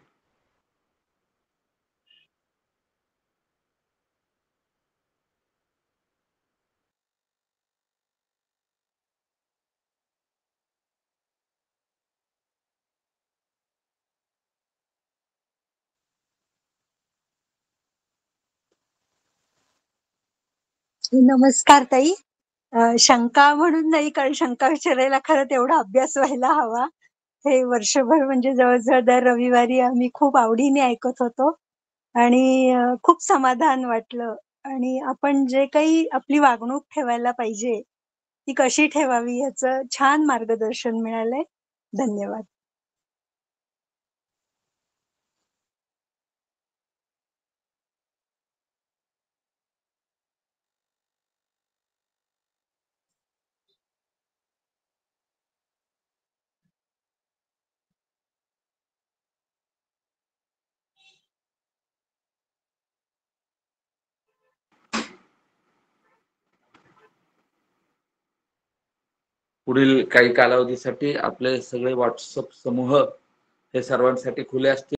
नमस्कार ताई. शंका म्हणून नाही, कारण शंका विचारायला खरं तेवढा अभ्यास व्हायला हवा. हे वर्षभर म्हणजे जवळजवळ दर रविवारी आम्ही खूप आवडीने ऐकत होतो आणि खूप समाधान वाटलं. आणि आपण जे काही आपली वागणूक ठेवायला पाहिजे ती कशी ठेवावी याचं छान मार्गदर्शन मिळालंय. धन्यवाद. पुढील काही कालावधीसाठी आपले सगळे व्हॉट्सअप समूह हे सर्वांसाठी खुले असतील.